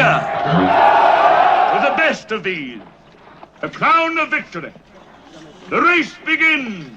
to the best of these, the crown of victory. The race begins.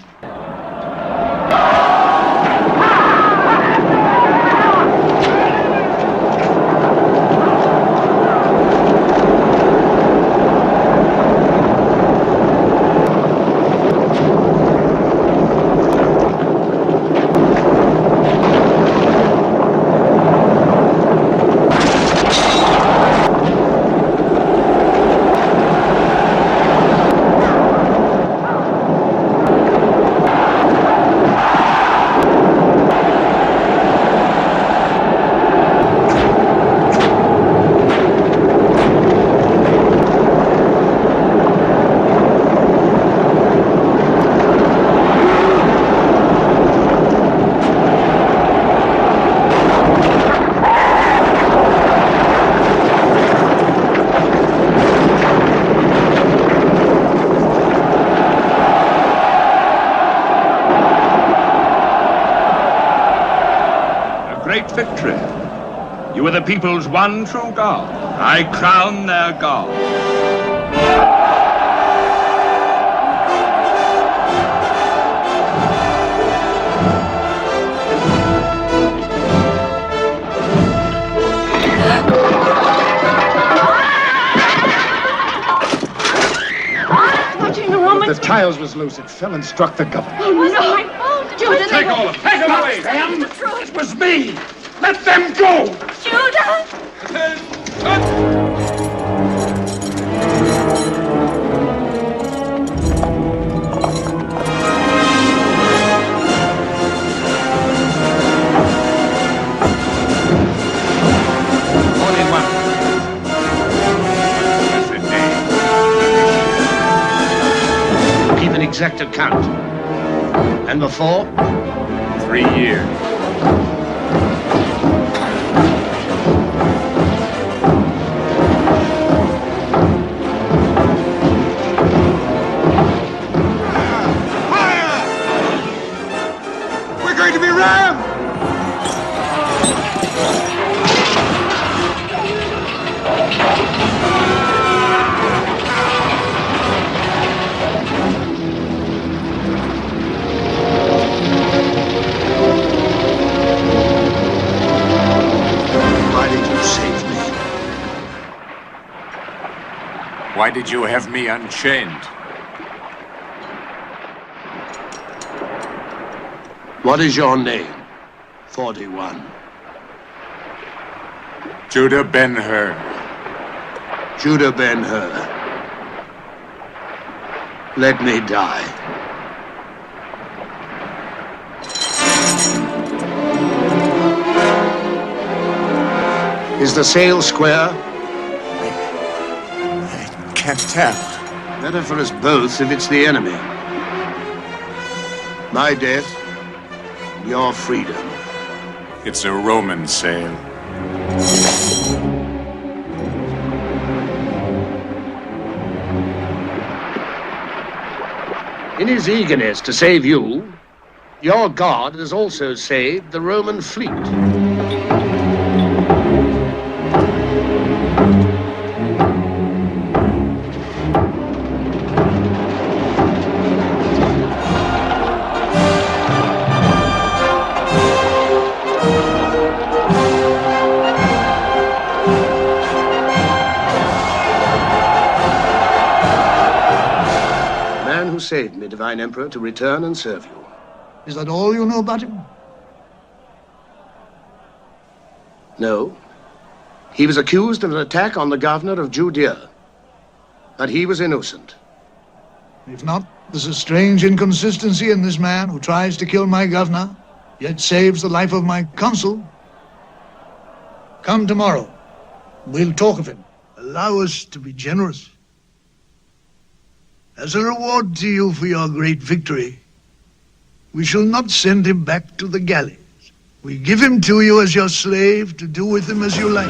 Great victory. You are the people's one true God. I crown their God. Watching the woman. The tiles was loose. It fell and struck the governor. Oh, no. My fault. Judah, Take all of them. Take them away. Them? It was me. Let them go. Judah! Only one. Keep an exact account. And before? 3 years. We're going to be rammed! Why did you save me? Why did you have me unchained? What is your name? 41. Judah Ben-Hur. Judah Ben-Hur. Let me die. Is the sail square? I can't tell. Better for us both if it's the enemy. My death, your freedom. It's a Roman sail. In his eagerness to save you, your God has also saved the Roman fleet. Who saved me, Divine Emperor, to return and serve you. Is that all you know about him? No. He was accused of an attack on the governor of Judea, but he was innocent. If not, there's a strange inconsistency in this man who tries to kill my governor, yet saves the life of my consul. Come tomorrow. We'll talk of him. Allow us to be generous. As a reward to you for your great victory, we shall not send him back to the galleys. We give him to you as your slave to do with him as you like.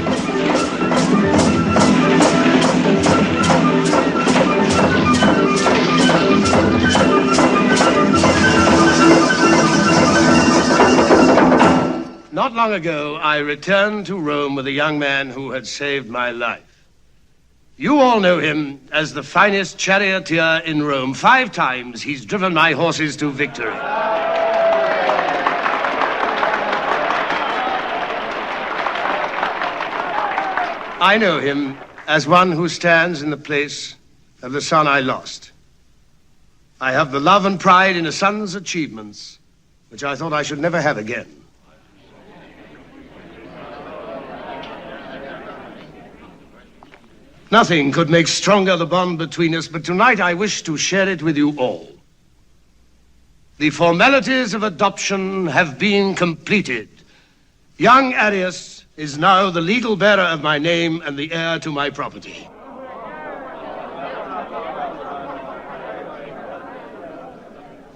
Not long ago, I returned to Rome with a young man who had saved my life. You all know him as the finest charioteer in Rome. 5 times he's driven my horses to victory. I know him as one who stands in the place of the son I lost. I have the love and pride in a son's achievements, which I thought I should never have again. Nothing could make stronger the bond between us, but tonight I wish to share it with you all. The formalities of adoption have been completed. Young Arius is now the legal bearer of my name and the heir to my property.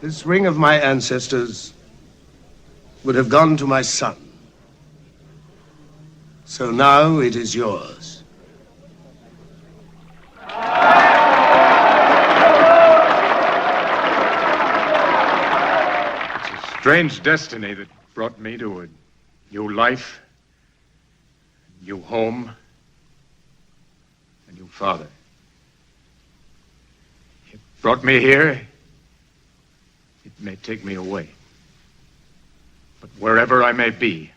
This ring of my ancestors would have gone to my son. So now it is yours. It's a strange destiny that brought me to a new life, a new home, a new father. It brought me here. It may take me away. But wherever I may be,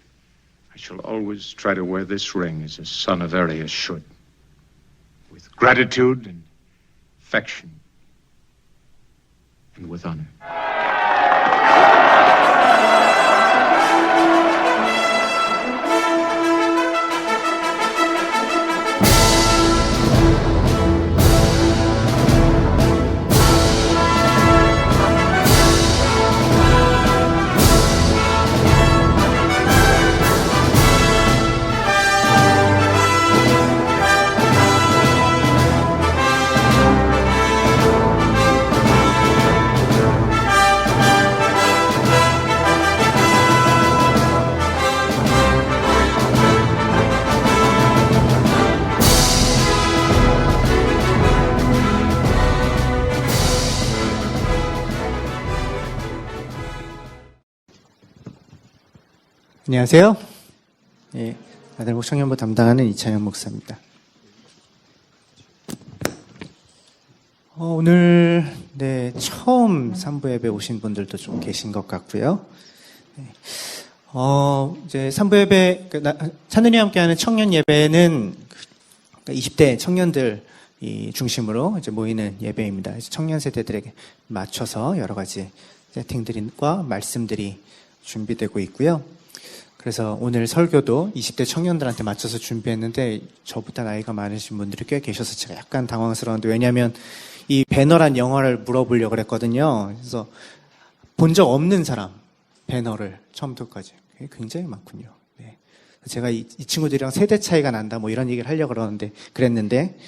I shall always try to wear this ring as a son of Arius should. With gratitude and affection. And with honor. 안녕하세요. 예, 아들목 청년부 담당하는 이찬영 목사입니다. 오늘 처음 산부 예배 오신 분들도 좀 계신 것 같고요. 이제 산부 예배 찬은이 함께하는 청년 예배는 20대 청년들 중심으로 이제 모이는 예배입니다. 청년 세대들에게 맞춰서 여러 가지 세팅들과 말씀들이 준비되고 있고요. 그래서 오늘 설교도 20대 청년들한테 맞춰서 준비했는데 저보다 나이가 많으신 분들이 꽤 계셔서 제가 약간 당황스러운데, 왜냐하면 이 배너란 영화를 물어보려고 그랬거든요. 그래서 본 적 없는 사람 배너를 처음부터까지 굉장히 많군요. 네. 제가 이 친구들이랑 세대 차이가 난다 뭐 이런 얘기를 하려고 그랬는데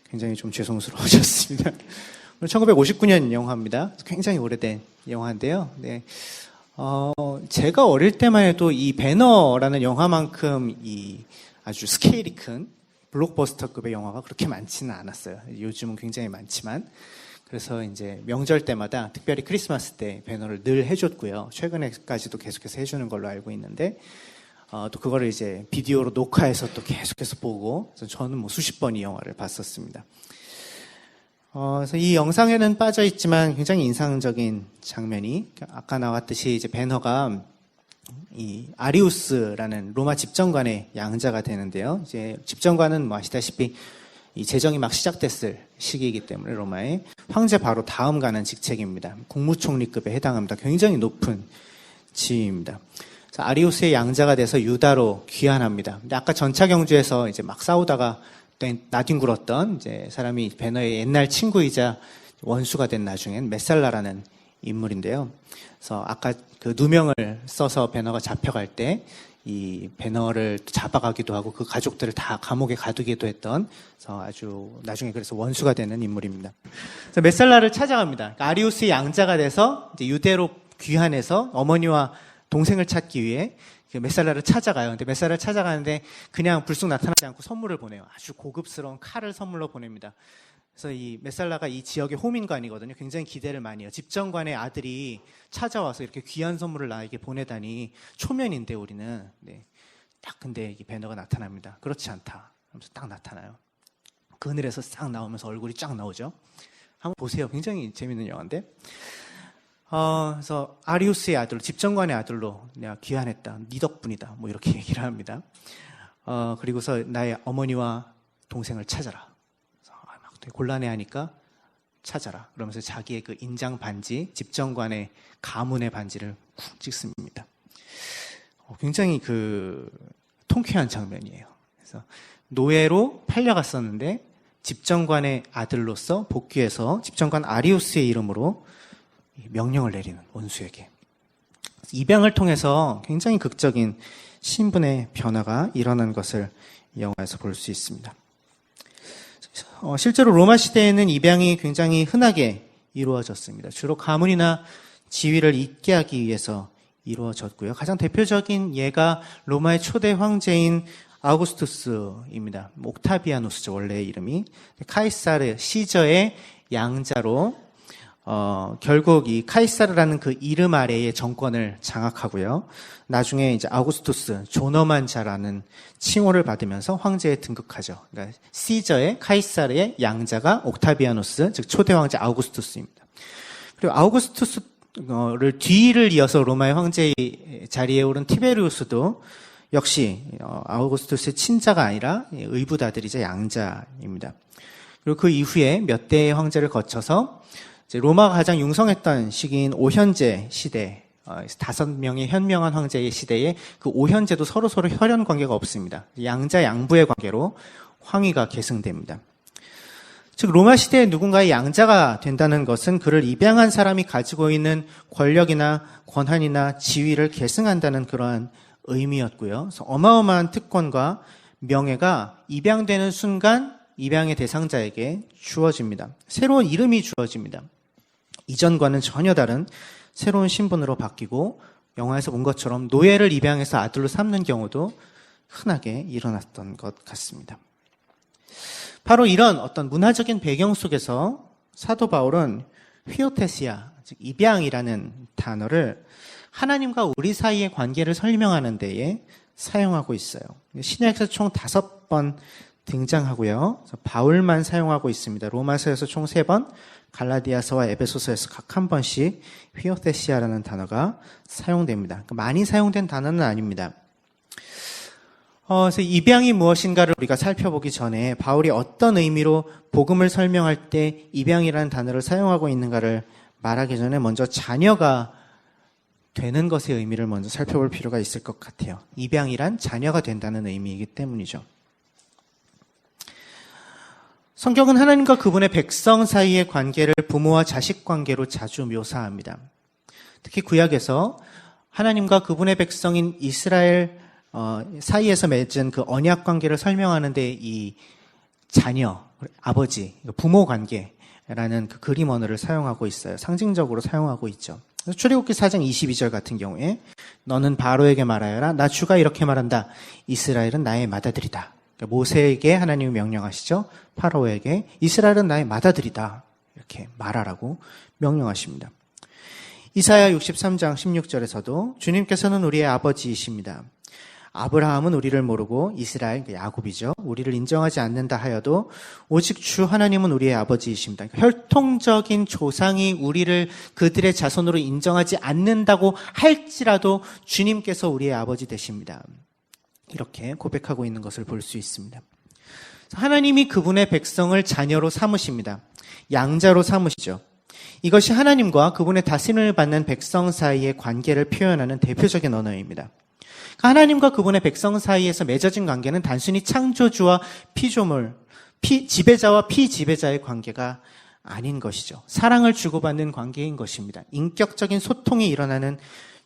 굉장히 좀 죄송스러워졌습니다. 1959년 영화입니다. 굉장히 오래된 영화인데요. 네. 제가 어릴 때만 해도 이 배너라는 영화만큼 아주 스케일이 큰 블록버스터급의 영화가 그렇게 많지는 않았어요. 요즘은 굉장히 많지만. 그래서 이제 명절 때마다, 특별히 크리스마스 때 배너를 늘 해줬고요. 최근에까지도 계속해서 해주는 걸로 알고 있는데, 또 그거를 이제 비디오로 녹화해서 또 계속해서 보고, 그래서 저는 뭐 수십 번 이 영화를 봤었습니다. 그래서 이 영상에는 빠져 있지만 굉장히 인상적인 장면이, 아까 나왔듯이 이제 배너가 이 아리우스라는 로마 집정관의 양자가 되는데요. 이제 집정관은 뭐 아시다시피 이 재정이 막 시작됐을 시기이기 때문에 로마의 황제 바로 다음 가는 직책입니다. 국무총리급에 해당합니다. 굉장히 높은 지위입니다. 그래서 아리우스의 양자가 돼서 유다로 귀환합니다. 근데 아까 전차경주에서 이제 막 싸우다가 나뒹굴었던 이제 사람이 배너의 옛날 친구이자 원수가 된 나중엔 메살라라는 인물인데요. 그래서 아까 그 누명을 써서 배너가 잡혀갈 때 이 배너를 잡아가기도 하고 그 가족들을 다 감옥에 가두기도 했던, 그래서 아주 나중에 그래서 원수가 되는 인물입니다. 그래서 메살라를 찾아갑니다. 그러니까 아리우스의 양자가 돼서 이제 유대로 귀환해서 어머니와 동생을 찾기 위해 메살라를 찾아가요. 근데 메살라를 찾아가는데 그냥 불쑥 나타나지 않고 선물을 보내요. 아주 고급스러운 칼을 선물로 보냅니다. 그래서 이 메살라가 이 지역의 호민관이거든요. 굉장히 기대를 많이 해요. 집정관의 아들이 찾아와서 이렇게 귀한 선물을 나에게 보내다니 초면인데 우리는. 네. 딱 근데 이 배너가 나타납니다. 그렇지 않다 하면서 딱 나타나요. 그늘에서 싹 나오면서 얼굴이 쫙 나오죠. 한번 보세요. 굉장히 재밌는 영화인데. 그래서 아리우스의 아들로, 집정관의 아들로 내가 귀환했다. 네 덕분이다. 뭐 이렇게 얘기를 합니다. 그리고서 나의 어머니와 동생을 찾아라. 막 되게 곤란해하니까 찾아라. 그러면서 자기의 그 인장 반지, 집정관의 가문의 반지를 쿵 찍습니다. 굉장히 그 통쾌한 장면이에요. 그래서 노예로 팔려갔었는데 집정관의 아들로서 복귀해서 집정관 아리우스의 이름으로 명령을 내리는 원수에게. 입양을 통해서 굉장히 극적인 신분의 변화가 일어난 것을 이 영화에서 볼 수 있습니다. 실제로 로마 시대에는 입양이 굉장히 흔하게 이루어졌습니다. 주로 가문이나 지위를 잇게 하기 위해서 이루어졌고요. 가장 대표적인 예가 로마의 초대 황제인 아우구스투스입니다. 옥타비아누스죠, 원래의 이름이. 카이사르, 시저의 양자로 결국 이 카이사르라는 그 이름 아래의 정권을 장악하고요. 나중에 이제 아우구스투스, 존엄한 자라는 칭호를 받으면서 황제에 등극하죠. 그러니까 시저의 카이사르의 양자가 옥타비아누스, 즉 초대 황제 아우구스투스입니다. 그리고 아우구스투스를 뒤를 이어서 로마의 황제의 자리에 오른 티베리우스도 역시 아우구스투스의 친자가 아니라 의붓아들이자 양자입니다. 그리고 그 이후에 몇 대의 황제를 거쳐서 이제 로마가 가장 융성했던 시기인 오현제 시대, 5명의 현명한 황제의 시대에 그 오현제도 서로 혈연 관계가 없습니다. 양자 양부의 관계로 황위가 계승됩니다. 즉 로마 시대에 누군가의 양자가 된다는 것은 그를 입양한 사람이 가지고 있는 권력이나 권한이나 지위를 계승한다는 그러한 의미였고요. 그래서 어마어마한 특권과 명예가 입양되는 순간 입양의 대상자에게 주어집니다. 새로운 이름이 주어집니다. 이전과는 전혀 다른 새로운 신분으로 바뀌고 영화에서 본 것처럼 노예를 입양해서 아들로 삼는 경우도 흔하게 일어났던 것 같습니다. 바로 이런 어떤 문화적인 배경 속에서 사도 바울은 휘오테시아, 즉 입양이라는 단어를 하나님과 우리 사이의 관계를 설명하는 데에 사용하고 있어요. 신약에서 총 5번 등장하고요. 바울만 사용하고 있습니다. 로마서에서 총 3번, 갈라디아서와 에베소서에서 각 한 번씩 휘오테시아라는 단어가 사용됩니다. 많이 사용된 단어는 아닙니다. 그래서 입양이 무엇인가를 우리가 살펴보기 전에 바울이 어떤 의미로 복음을 설명할 때 입양이라는 단어를 사용하고 있는가를 말하기 전에 먼저 자녀가 되는 것의 의미를 먼저 살펴볼 필요가 있을 것 같아요. 입양이란 자녀가 된다는 의미이기 때문이죠. 성경은 하나님과 그분의 백성 사이의 관계를 부모와 자식 관계로 자주 묘사합니다. 특히 구약에서 하나님과 그분의 백성인 이스라엘 사이에서 맺은 그 언약 관계를 설명하는데 이 자녀, 아버지, 부모 관계라는 그 그림 언어를 사용하고 있어요. 상징적으로 사용하고 있죠. 출애굽기 4장 22절 같은 경우에 너는 바로에게 말하여라. 나 주가 이렇게 말한다. 이스라엘은 나의 맏아들이다. 그러니까 모세에게 하나님이 명령하시죠. 파로에게 이스라엘은 나의 맏아들이다. 이렇게 말하라고 명령하십니다. 이사야 63장 16절에서도 주님께서는 우리의 아버지이십니다. 아브라함은 우리를 모르고 이스라엘, 야곱이죠. 우리를 인정하지 않는다 하여도 오직 주 하나님은 우리의 아버지이십니다. 혈통적인 조상이 우리를 그들의 자손으로 인정하지 않는다고 할지라도 주님께서 우리의 아버지 되십니다. 이렇게 고백하고 있는 것을 볼 수 있습니다. 하나님이 그분의 백성을 자녀로 삼으십니다. 양자로 삼으시죠. 이것이 하나님과 그분의 다스림을 받는 백성 사이의 관계를 표현하는 대표적인 언어입니다. 하나님과 그분의 백성 사이에서 맺어진 관계는 단순히 창조주와 피조물, 지배자와 피지배자의 관계가 아닌 것이죠. 사랑을 주고받는 관계인 것입니다. 인격적인 소통이 일어나는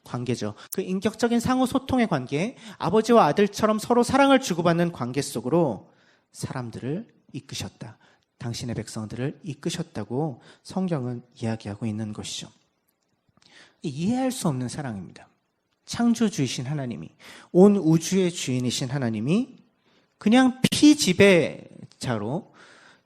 관계죠. 그 인격적인 상호 소통의 관계, 아버지와 아들처럼 서로 사랑을 주고받는 관계 속으로 사람들을 이끄셨다. 당신의 백성들을 이끄셨다고 성경은 이야기하고 있는 것이죠. 이해할 수 없는 사랑입니다. 창조주이신 하나님이, 온 우주의 주인이신 하나님이 그냥 피지배자로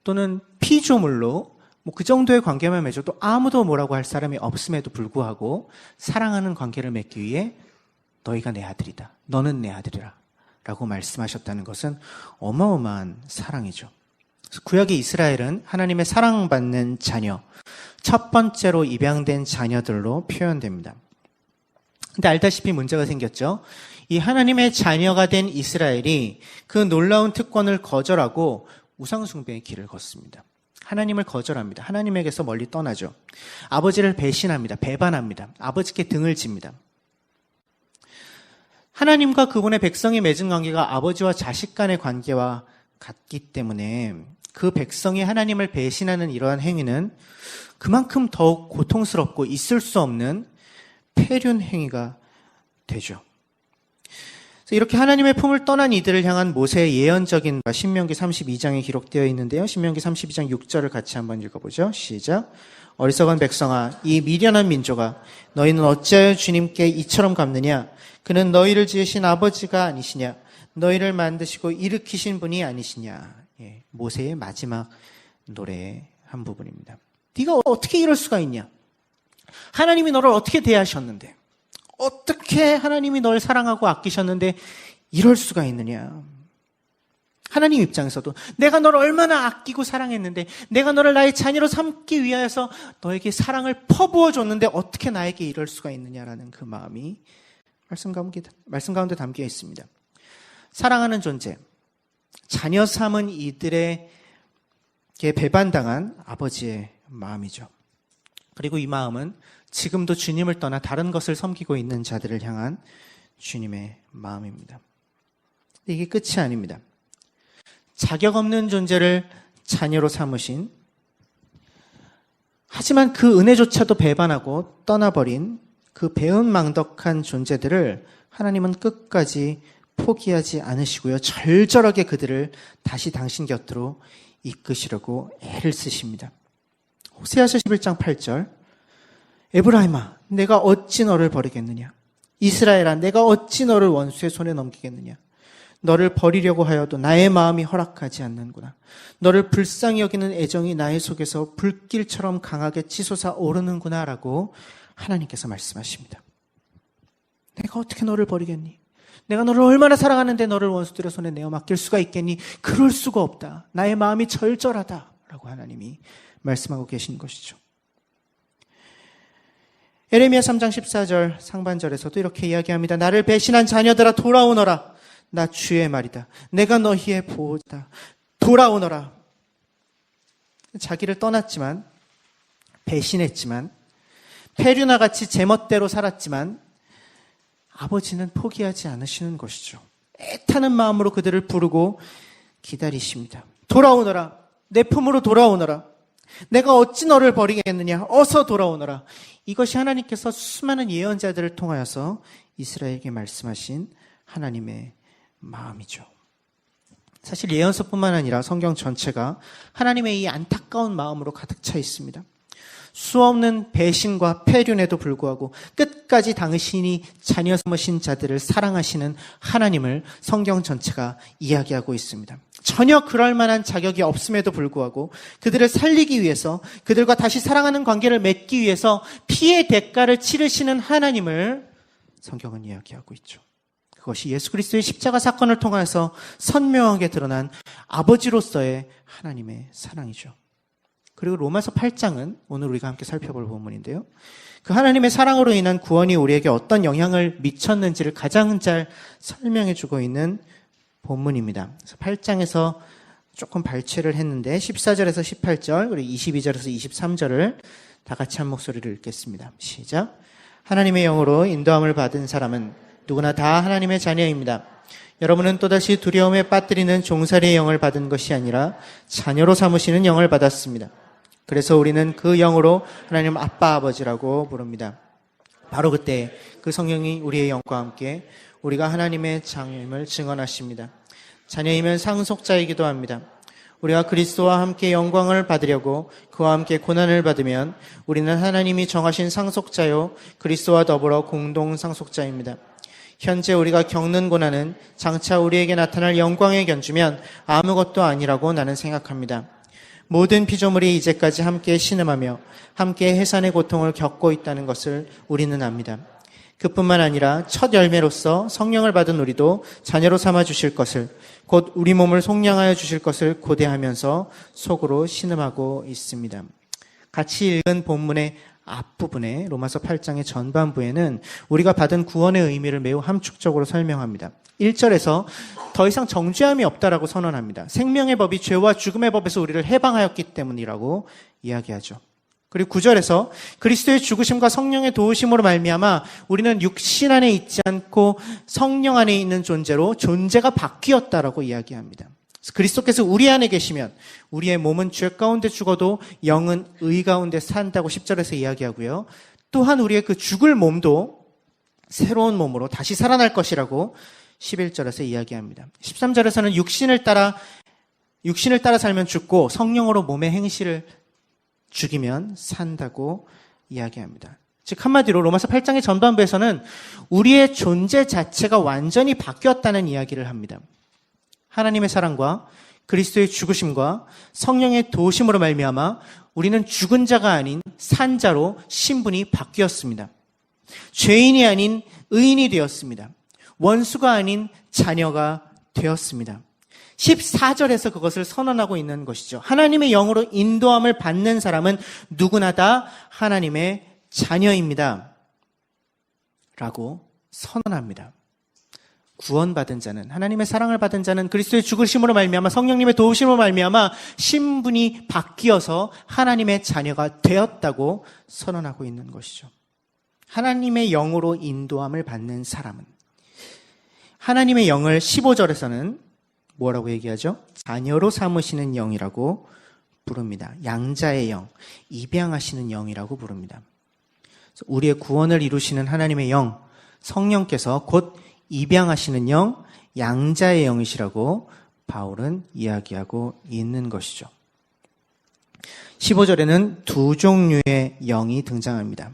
또는 피조물로 그 정도의 관계만 맺어도 아무도 뭐라고 할 사람이 없음에도 불구하고 사랑하는 관계를 맺기 위해 너희가 내 아들이다. 너는 내 아들이라. 라고 말씀하셨다는 것은 어마어마한 사랑이죠. 구약의 이스라엘은 하나님의 사랑받는 자녀, 첫 번째로 입양된 자녀들로 표현됩니다. 근데 알다시피 문제가 생겼죠. 이 하나님의 자녀가 된 이스라엘이 그 놀라운 특권을 거절하고 우상숭배의 길을 걷습니다. 하나님을 거절합니다. 하나님에게서 멀리 떠나죠. 아버지를 배신합니다. 배반합니다. 아버지께 등을 집니다. 하나님과 그분의 백성이 맺은 관계가 아버지와 자식 간의 관계와 같기 때문에 그 백성이 하나님을 배신하는 이러한 행위는 그만큼 더욱 고통스럽고 있을 수 없는 폐륜 행위가 되죠. 이렇게 하나님의 품을 떠난 이들을 향한 모세의 예언적인 신명기 32장에 기록되어 있는데요. 신명기 32장 6절을 같이 한번 읽어보죠. 시작. 어리석은 백성아, 이 미련한 민족아, 너희는 어찌하여 주님께 이처럼 갚느냐? 그는 너희를 지으신 아버지가 아니시냐? 너희를 만드시고 일으키신 분이 아니시냐? 예, 모세의 마지막 노래의 한 부분입니다. 네가 어떻게 이럴 수가 있냐? 하나님이 너를 어떻게 대하셨는데? 어떻게 하나님이 널 사랑하고 아끼셨는데 이럴 수가 있느냐? 하나님 입장에서도 내가 너를 얼마나 아끼고 사랑했는데, 내가 너를 나의 자녀로 삼기 위하여서 너에게 사랑을 퍼부어 줬는데 어떻게 나에게 이럴 수가 있느냐라는 그 마음이 말씀 가운데 담겨 있습니다. 사랑하는 존재, 자녀 삼은 이들에게 배반당한 아버지의 마음이죠. 그리고 이 마음은 지금도 주님을 떠나 다른 것을 섬기고 있는 자들을 향한 주님의 마음입니다. 이게 끝이 아닙니다. 자격 없는 존재를 자녀로 삼으신, 하지만 그 은혜조차도 배반하고 떠나버린 그 배은망덕한 존재들을 하나님은 끝까지 포기하지 않으시고요. 절절하게 그들을 다시 당신 곁으로 이끄시려고 애를 쓰십니다. 호세아서 11장 8절. 에브라임아, 내가 어찌 너를 버리겠느냐? 이스라엘아, 내가 어찌 너를 원수의 손에 넘기겠느냐? 너를 버리려고 하여도 나의 마음이 허락하지 않는구나. 너를 불쌍히 여기는 애정이 나의 속에서 불길처럼 강하게 치솟아 오르는구나 라고 하나님께서 말씀하십니다. 내가 어떻게 너를 버리겠니? 내가 너를 얼마나 사랑하는데 너를 원수들의 손에 내어 맡길 수가 있겠니? 그럴 수가 없다. 나의 마음이 절절하다 라고 하나님이 말씀하고 계신 것이죠. 에레미야 3장 14절 상반절에서도 이렇게 이야기합니다. 나를 배신한 자녀들아 돌아오너라. 나 주의 말이다. 내가 너희의 보호자다. 돌아오너라. 자기를 떠났지만, 배신했지만, 페류나 같이 제멋대로 살았지만 아버지는 포기하지 않으시는 것이죠. 애타는 마음으로 그들을 부르고 기다리십니다. 돌아오너라. 내 품으로 돌아오너라. 내가 어찌 너를 버리겠느냐? 어서 돌아오너라. 이것이 하나님께서 수많은 예언자들을 통하여서 이스라엘에게 말씀하신 하나님의 마음이죠. 사실 예언서뿐만 아니라 성경 전체가 하나님의 이 안타까운 마음으로 가득 차 있습니다. 수없는 배신과 폐륜에도 불구하고 끝까지 당신이 자녀 삼으신 자들을 사랑하시는 하나님을 성경 전체가 이야기하고 있습니다. 전혀 그럴 만한 자격이 없음에도 불구하고 그들을 살리기 위해서, 그들과 다시 사랑하는 관계를 맺기 위해서 피의 대가를 치르시는 하나님을 성경은 이야기하고 있죠. 그것이 예수 그리스도의 십자가 사건을 통해서 선명하게 드러난 아버지로서의 하나님의 사랑이죠. 그리고 로마서 8장은 오늘 우리가 함께 살펴볼 본문인데요. 그 하나님의 사랑으로 인한 구원이 우리에게 어떤 영향을 미쳤는지를 가장 잘 설명해주고 있는 본문입니다. 그래서 8장에서 조금 발췌를 했는데 14절에서 18절 그리고 22절에서 23절을 다 같이 한 목소리를 읽겠습니다. 시작. 하나님의 영으로 인도함을 받은 사람은 누구나 다 하나님의 자녀입니다. 여러분은 또다시 두려움에 빠뜨리는 종살이의 영을 받은 것이 아니라 자녀로 삼으시는 영을 받았습니다. 그래서 우리는 그 영으로 하나님 아빠 아버지라고 부릅니다. 바로 그때 그 성령이 우리의 영과 함께 우리가 하나님의 자녀임을 증언하십니다. 자녀이면 상속자이기도 합니다. 우리가 그리스도와 함께 영광을 받으려고 그와 함께 고난을 받으면 우리는 하나님이 정하신 상속자요 그리스도와 더불어 공동 상속자입니다. 현재 우리가 겪는 고난은 장차 우리에게 나타날 영광에 견주면 아무것도 아니라고 나는 생각합니다. 모든 피조물이 이제까지 함께 신음하며 함께 해산의 고통을 겪고 있다는 것을 우리는 압니다. 그뿐만 아니라 첫 열매로서 성령을 받은 우리도 자녀로 삼아 주실 것을, 곧 우리 몸을 속량하여 주실 것을 고대하면서 속으로 신음하고 있습니다. 같이 읽은 본문의 앞부분에 로마서 8장의 전반부에는 우리가 받은 구원의 의미를 매우 함축적으로 설명합니다. 1절에서 더 이상 정죄함이 없다라고 선언합니다. 생명의 법이 죄와 죽음의 법에서 우리를 해방하였기 때문이라고 이야기하죠. 그리고 9절에서 그리스도의 죽으심과 성령의 도우심으로 말미암아 우리는 육신 안에 있지 않고 성령 안에 있는 존재로 존재가 바뀌었다라고 이야기합니다. 그리스도께서 우리 안에 계시면 우리의 몸은 죄 가운데 죽어도 영은 의 가운데 산다고 10절에서 이야기하고요. 또한 우리의 그 죽을 몸도 새로운 몸으로 다시 살아날 것이라고 11절에서 이야기합니다. 13절에서는 육신을 따라 살면 죽고 성령으로 몸의 행실을 죽이면 산다고 이야기합니다. 즉 한마디로 로마서 8장의 전반부에서는 우리의 존재 자체가 완전히 바뀌었다는 이야기를 합니다. 하나님의 사랑과 그리스도의 죽으심과 성령의 도우심으로 말미암아 우리는 죽은 자가 아닌 산 자로 신분이 바뀌었습니다. 죄인이 아닌 의인이 되었습니다. 원수가 아닌 자녀가 되었습니다. 14절에서 그것을 선언하고 있는 것이죠. 하나님의 영으로 인도함을 받는 사람은 누구나 다 하나님의 자녀입니다. 라고 선언합니다. 구원받은 자는, 하나님의 사랑을 받은 자는 그리스도의 죽으심으로 말미암아 성령님의 도우심으로 말미암아 신분이 바뀌어서 하나님의 자녀가 되었다고 선언하고 있는 것이죠. 하나님의 영으로 인도함을 받는 사람은, 하나님의 영을 15절에서는 뭐라고 얘기하죠? 자녀로 삼으시는 영이라고 부릅니다. 양자의 영, 입양하시는 영이라고 부릅니다. 우리의 구원을 이루시는 하나님의 영, 성령께서 곧 입양하시는 영, 양자의 영이시라고 바울은 이야기하고 있는 것이죠. 15절에는 두 종류의 영이 등장합니다.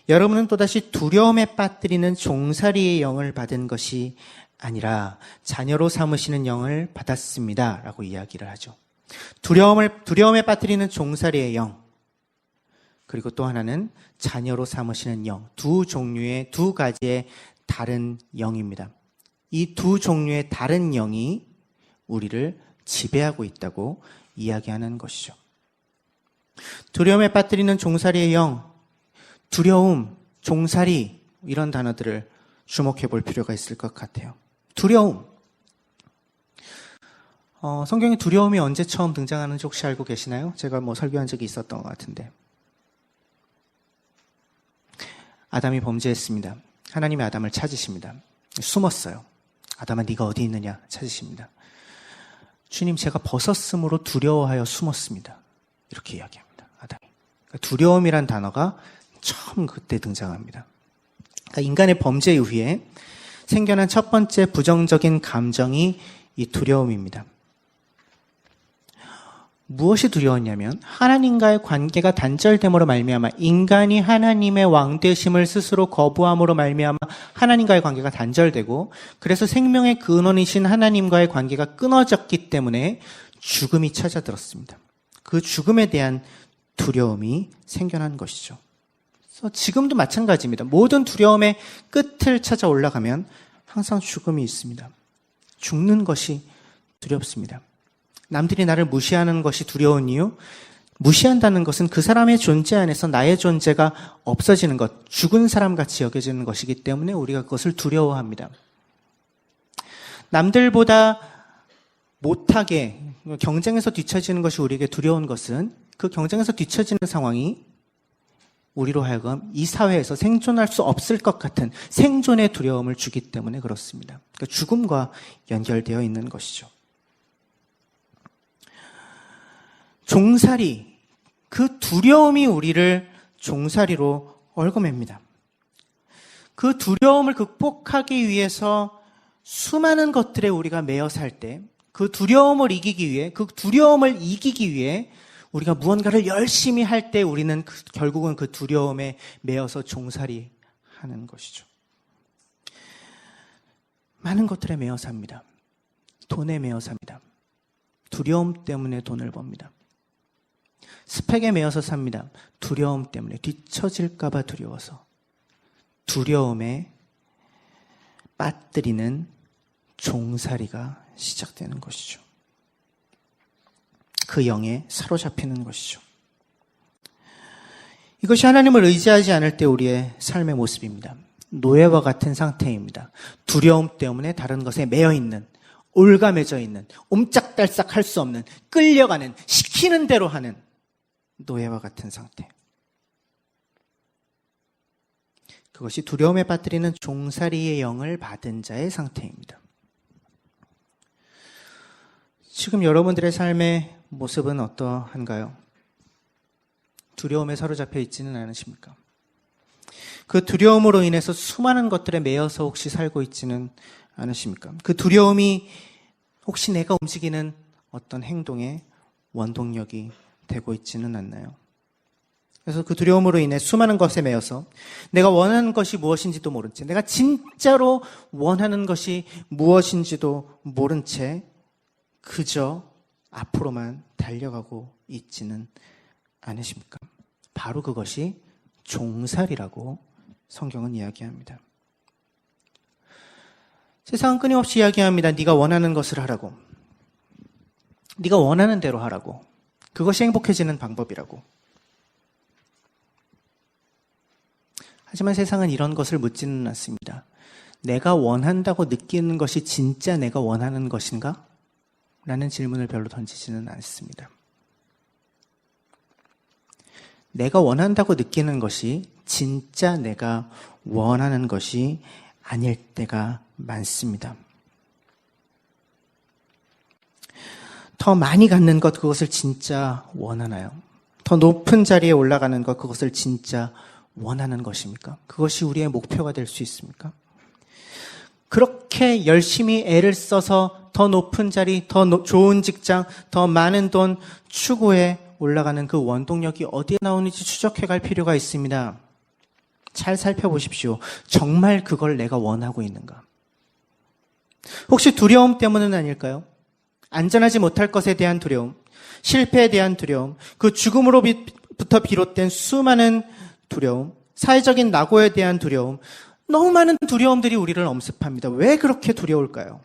여러분은 또다시 두려움에 빠뜨리는 종살이의 영을 받은 것이 아니라 자녀로 삼으시는 영을 받았습니다. 라고 이야기를 하죠. 두려움에 빠뜨리는 종살이의 영, 그리고 또 하나는 자녀로 삼으시는 영, 두 종류의, 두 가지의 다른 영입니다. 이 두 종류의 다른 영이 우리를 지배하고 있다고 이야기하는 것이죠. 두려움에 빠뜨리는 종살이의 영, 두려움, 종살이, 이런 단어들을 주목해 볼 필요가 있을 것 같아요. 두려움. 성경에 두려움이 언제 처음 등장하는지 혹시 알고 계시나요? 제가 설교한 적이 있었던 것 같은데. 아담이 범죄했습니다. 하나님이 아담을 찾으십니다. 숨었어요. 아담아, 네가 어디 있느냐 찾으십니다. 주님, 제가 벗었으므로 두려워하여 숨었습니다. 이렇게 이야기합니다. 아담이. 그러니까 두려움이란 단어가 처음 그때 등장합니다. 그러니까 인간의 범죄 이후에 생겨난 첫 번째 부정적인 감정이 이 두려움입니다. 무엇이 두려웠냐면 하나님과의 관계가 단절됨으로 말미암아 인간이 하나님의 왕되심을 스스로 거부함으로 말미암아 하나님과의 관계가 단절되고, 그래서 생명의 근원이신 하나님과의 관계가 끊어졌기 때문에 죽음이 찾아들었습니다. 그 죽음에 대한 두려움이 생겨난 것이죠. 그래서 지금도 마찬가지입니다. 모든 두려움의 끝을 찾아 올라가면 항상 죽음이 있습니다. 죽는 것이 두렵습니다. 남들이 나를 무시하는 것이 두려운 이유, 무시한다는 것은 그 사람의 존재 안에서 나의 존재가 없어지는 것, 죽은 사람같이 여겨지는 것이기 때문에 우리가 그것을 두려워합니다. 남들보다 못하게 경쟁에서 뒤처지는 것이 우리에게 두려운 것은 그 경쟁에서 뒤처지는 상황이 우리로 하여금 이 사회에서 생존할 수 없을 것 같은 생존의 두려움을 주기 때문에 그렇습니다. 그러니까 죽음과 연결되어 있는 것이죠. 종살이, 그 두려움이 우리를 종살이로 얽어맵니다. 그 두려움을 극복하기 위해서 수많은 것들에 우리가 매여 살 때, 그 두려움을 이기기 위해 우리가 무언가를 열심히 할 때 우리는 결국은 그 두려움에 매여서 종살이 하는 것이죠. 많은 것들에 매여 삽니다. 돈에 매여 삽니다. 두려움 때문에 돈을 법니다. 스펙에 매여서 삽니다. 두려움 때문에, 뒤처질까 봐 두려워서. 두려움에 빠뜨리는 종살이가 시작되는 것이죠. 그 영에 사로잡히는 것이죠. 이것이 하나님을 의지하지 않을 때 우리의 삶의 모습입니다. 노예와 같은 상태입니다. 두려움 때문에 다른 것에 매여 있는, 올가매져 있는, 옴짝달싹 할 수 없는, 끌려가는, 시키는 대로 하는 노예와 같은 상태. 그것이 두려움에 빠뜨리는 종살이의 영을 받은 자의 상태입니다. 지금 여러분들의 삶의 모습은 어떠한가요? 두려움에 사로잡혀 있지는 않으십니까? 그 두려움으로 인해서 수많은 것들에 매여서 혹시 살고 있지는 않으십니까? 그 두려움이 혹시 내가 움직이는 어떤 행동의 원동력이 되고 있지는 않나요? 그래서 그 두려움으로 인해 수많은 것에 매여서 내가 원하는 것이 무엇인지도 모른 채, 내가 진짜로 원하는 것이 무엇인지도 모른 채 그저 앞으로만 달려가고 있지는 않으십니까? 바로 그것이 종살이라고 성경은 이야기합니다. 세상은 끊임없이 이야기합니다. 네가 원하는 것을 하라고. 네가 원하는 대로 하라고. 그것이 행복해지는 방법이라고. 하지만 세상은 이런 것을 묻지는 않습니다. 내가 원한다고 느끼는 것이 진짜 내가 원하는 것인가? 라는 질문을 별로 던지지는 않습니다. 내가 원한다고 느끼는 것이 진짜 내가 원하는 것이 아닐 때가 많습니다. 더 많이 갖는 것, 그것을 진짜 원하나요? 더 높은 자리에 올라가는 것, 그것을 진짜 원하는 것입니까? 그것이 우리의 목표가 될 수 있습니까? 그렇게 열심히 애를 써서 더 높은 자리, 더 좋은 직장, 더 많은 돈 추구해 올라가는 그 원동력이 어디에 나오는지 추적해 갈 필요가 있습니다. 잘 살펴보십시오. 정말 그걸 내가 원하고 있는가? 혹시 두려움 때문은 아닐까요? 안전하지 못할 것에 대한 두려움, 실패에 대한 두려움, 그 죽음으로부터 비롯된 수많은 두려움, 사회적인 낙오에 대한 두려움, 너무 많은 두려움들이 우리를 엄습합니다. 왜 그렇게 두려울까요?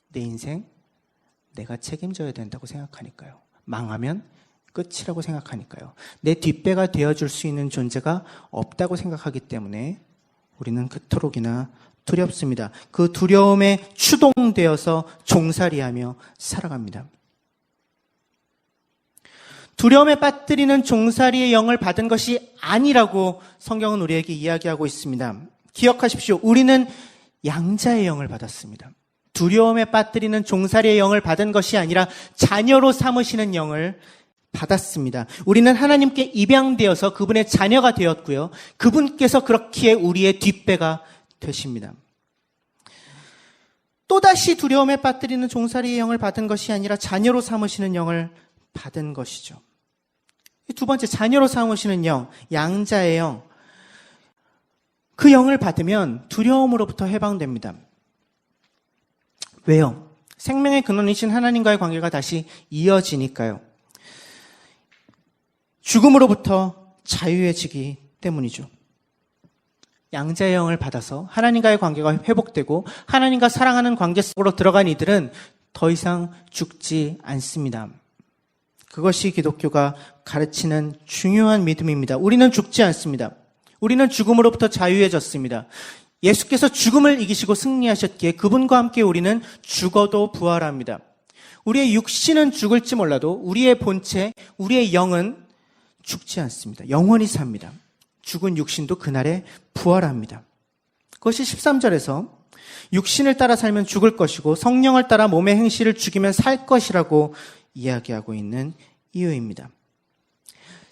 내 인생 내가 책임져야 된다고 생각하니까요. 망하면 끝이라고 생각하니까요. 내 뒷배가 되어줄 수 있는 존재가 없다고 생각하기 때문에 우리는 그토록이나 두렵습니다. 그 두려움에 추동되어서 종살이하며 살아갑니다. 두려움에 빠뜨리는 종살이의 영을 받은 것이 아니라고 성경은 우리에게 이야기하고 있습니다. 기억하십시오. 우리는 양자의 영을 받았습니다. 두려움에 빠뜨리는 종살이의 영을 받은 것이 아니라 자녀로 삼으시는 영을 받았습니다. 우리는 하나님께 입양되어서 그분의 자녀가 되었고요. 그분께서 그렇기에 우리의 뒷배가 되십니다. 또다시 두려움에 빠뜨리는 종살이의 영을 받은 것이 아니라 자녀로 삼으시는 영을 받은 것이죠. 두 번째, 자녀로 삼으시는 영, 양자의 영. 그 영을 받으면 두려움으로부터 해방됩니다. 왜요? 생명의 근원이신 하나님과의 관계가 다시 이어지니까요. 죽음으로부터 자유해지기 때문이죠. 양자의 영을 받아서 하나님과의 관계가 회복되고 하나님과 사랑하는 관계 속으로 들어간 이들은 더 이상 죽지 않습니다. 그것이 기독교가 가르치는 중요한 믿음입니다. 우리는 죽지 않습니다. 우리는 죽음으로부터 자유해졌습니다. 예수께서 죽음을 이기시고 승리하셨기에 그분과 함께 우리는 죽어도 부활합니다. 우리의 육신은 죽을지 몰라도 우리의 본체, 우리의 영은 죽지 않습니다. 영원히 삽니다. 죽은 육신도 그날에 부활합니다. 그것이 13절에서 육신을 따라 살면 죽을 것이고 성령을 따라 몸의 행실을 죽이면 살 것이라고 이야기하고 있는 이유입니다.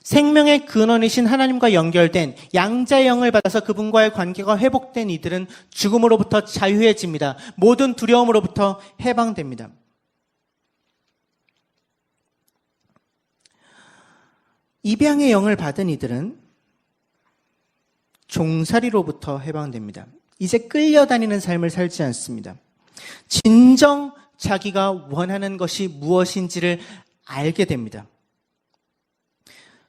생명의 근원이신 하나님과 연결된 양자의 영을 받아서 그분과의 관계가 회복된 이들은 죽음으로부터 자유해집니다. 모든 두려움으로부터 해방됩니다. 입양의 영을 받은 이들은 종살이로부터 해방됩니다. 이제 끌려다니는 삶을 살지 않습니다. 진정 자기가 원하는 것이 무엇인지를 알게 됩니다.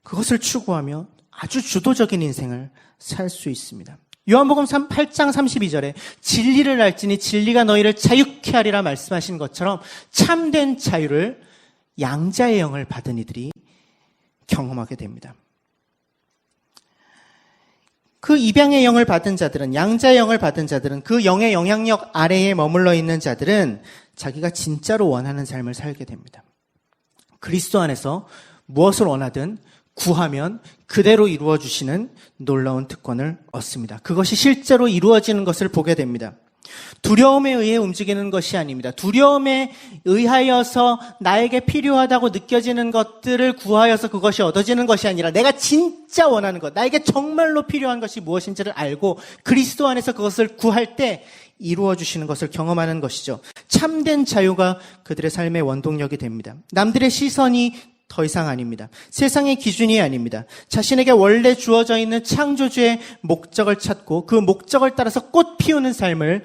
그것을 추구하며 아주 주도적인 인생을 살 수 있습니다. 요한복음 8장 32절에 진리를 알지니 진리가 너희를 자유케 하리라 말씀하신 것처럼 참된 자유를 양자의 영을 받은 이들이 경험하게 됩니다. 그 입양의 영을 받은 자들은, 양자의 영을 받은 자들은, 그 영의 영향력 아래에 머물러 있는 자들은 자기가 진짜로 원하는 삶을 살게 됩니다. 그리스도 안에서 무엇을 원하든 구하면 그대로 이루어 주시는 놀라운 특권을 얻습니다. 그것이 실제로 이루어지는 것을 보게 됩니다. 두려움에 의해 움직이는 것이 아닙니다. 두려움에 의하여서 나에게 필요하다고 느껴지는 것들을 구하여서 그것이 얻어지는 것이 아니라 내가 진짜 원하는 것, 나에게 정말로 필요한 것이 무엇인지를 알고 그리스도 안에서 그것을 구할 때 이루어 주시는 것을 경험하는 것이죠. 참된 자유가 그들의 삶의 원동력이 됩니다. 남들의 시선이 더 이상 아닙니다. 세상의 기준이 아닙니다. 자신에게 원래 주어져 있는 창조주의 목적을 찾고 그 목적을 따라서 꽃 피우는 삶을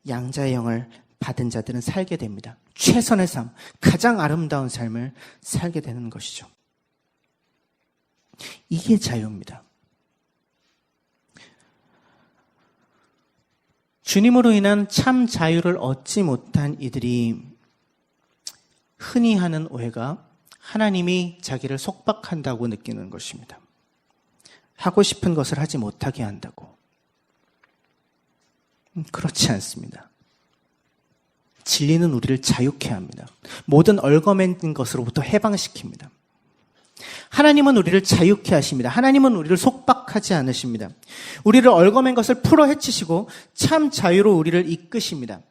양자의 영을 받은 자들은 살게 됩니다. 최선의 삶, 가장 아름다운 삶을 살게 되는 것이죠. 이게 자유입니다. 주님으로 인한 참 자유를 얻지 못한 이들이 흔히 하는 오해가 하나님이 자기를 속박한다고 느끼는 것입니다. 하고 싶은 것을 하지 못하게 한다고. 그렇지 않습니다. 진리는 우리를 자유케 합니다. 모든 얽어맨 것으로부터 해방시킵니다. 하나님은 우리를 자유케 하십니다. 하나님은 우리를 속박하지 않으십니다. 우리를 얽어맨 것을 풀어 헤치시고 참 자유로 우리를 이끄십니다.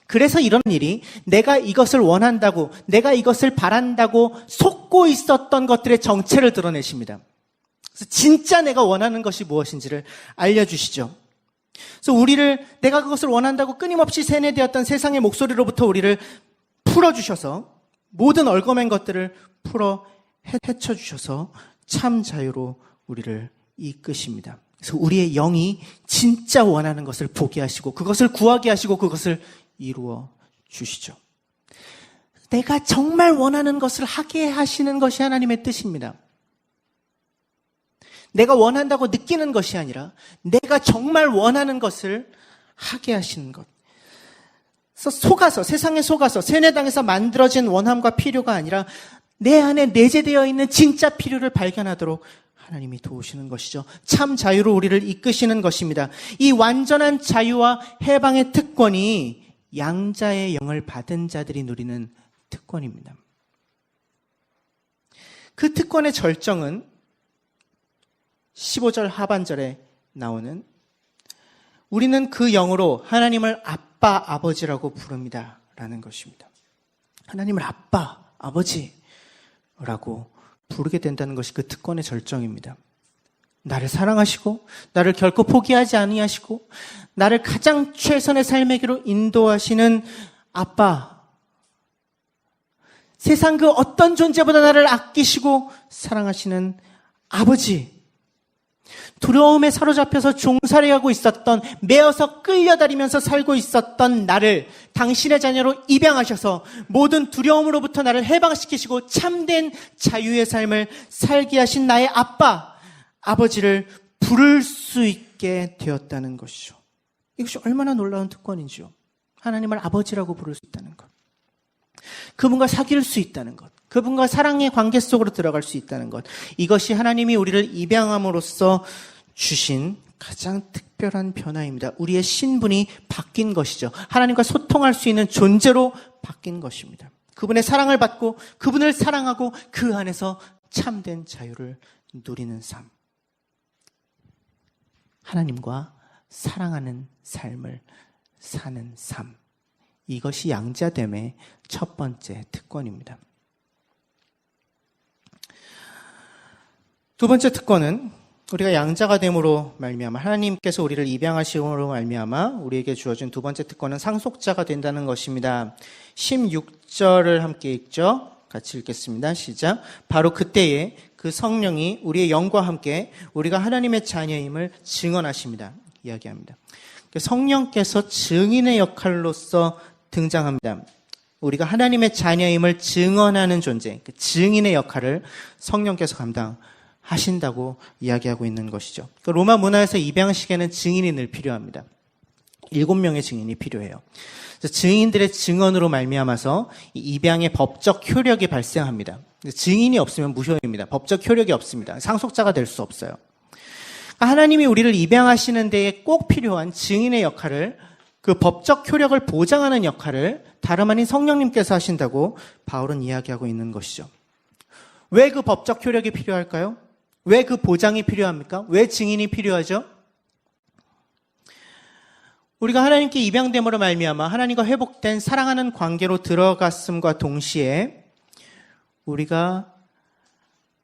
그래서 이런 일이 내가 이것을 원한다고, 내가 이것을 바란다고 속고 있었던 것들의 정체를 드러내십니다. 그래서 진짜 내가 원하는 것이 무엇인지를 알려주시죠. 그래서 내가 그것을 원한다고 끊임없이 세뇌되었던 세상의 목소리로부터 우리를 풀어주셔서 모든 얽어맨 것들을 풀어 헤쳐주셔서 참 자유로 우리를 이끄십니다. 그래서 우리의 영이 진짜 원하는 것을 보게 하시고 그것을 구하게 하시고 그것을 이루어 주시죠. 내가 정말 원하는 것을 하게 하시는 것이 하나님의 뜻입니다. 내가 원한다고 느끼는 것이 아니라 내가 정말 원하는 것을 하게 하시는 것. 그래서 세상에 속아서 세뇌당에서 만들어진 원함과 필요가 아니라 내 안에 내재되어 있는 진짜 필요를 발견하도록 하나님이 도우시는 것이죠. 참 자유로 우리를 이끄시는 것입니다. 이 완전한 자유와 해방의 특권이 양자의 영을 받은 자들이 누리는 특권입니다. 그 특권의 절정은 15절 하반절에 나오는 우리는 그 영으로 하나님을 아빠, 아버지라고 부릅니다 라는 것입니다. 하나님을 아빠, 아버지라고 부르게 된다는 것이 그 특권의 절정입니다. 나를 사랑하시고 나를 결코 포기하지 아니하시고 나를 가장 최선의 삶의 길로 인도하시는 아빠, 세상 그 어떤 존재보다 나를 아끼시고 사랑하시는 아버지, 두려움에 사로잡혀서 종살이하고 있었던, 매어서 끌려다니면서 살고 있었던 나를 당신의 자녀로 입양하셔서 모든 두려움으로부터 나를 해방시키시고 참된 자유의 삶을 살게 하신 나의 아빠, 아버지를 부를 수 있게 되었다는 것이죠. 이것이 얼마나 놀라운 특권인지요. 하나님을 아버지라고 부를 수 있다는 것. 그분과 사귈 수 있다는 것. 그분과 사랑의 관계 속으로 들어갈 수 있다는 것. 이것이 하나님이 우리를 입양함으로써 주신 가장 특별한 변화입니다. 우리의 신분이 바뀐 것이죠. 하나님과 소통할 수 있는 존재로 바뀐 것입니다. 그분의 사랑을 받고 그분을 사랑하고 그 안에서 참된 자유를 누리는 삶. 하나님과 사랑하는 삶을 사는 삶. 이것이 양자됨의 첫 번째 특권입니다. 두 번째 특권은 우리가 양자가 됨으로 말미암아 하나님께서 우리를 입양하심으로 말미암아 우리에게 주어진 두 번째 특권은 상속자가 된다는 것입니다. 16절을 함께 읽죠. 같이 읽겠습니다. 시작. 바로 그때에 그 성령이 우리의 영과 함께 우리가 하나님의 자녀임을 증언하십니다. 이야기합니다. 성령께서 증인의 역할로서 등장합니다. 우리가 하나님의 자녀임을 증언하는 존재, 그 증인의 역할을 성령께서 감당하신다고 이야기하고 있는 것이죠. 그 로마 문화에서 입양식에는 증인이 늘 필요합니다. 7명의 증인이 필요해요. 그래서 증인들의 증언으로 말미암아서 이 입양의 법적 효력이 발생합니다. 증인이 없으면 무효입니다. 법적 효력이 없습니다. 상속자가 될 수 없어요. 하나님이 우리를 입양하시는 데에 꼭 필요한 증인의 역할을, 그 법적 효력을 보장하는 역할을 다름 아닌 성령님께서 하신다고 바울은 이야기하고 있는 것이죠. 왜 그 법적 효력이 필요할까요? 왜 그 보장이 필요합니까? 왜 증인이 필요하죠? 우리가 하나님께 입양됨으로 말미암아 하나님과 회복된 사랑하는 관계로 들어갔음과 동시에 우리가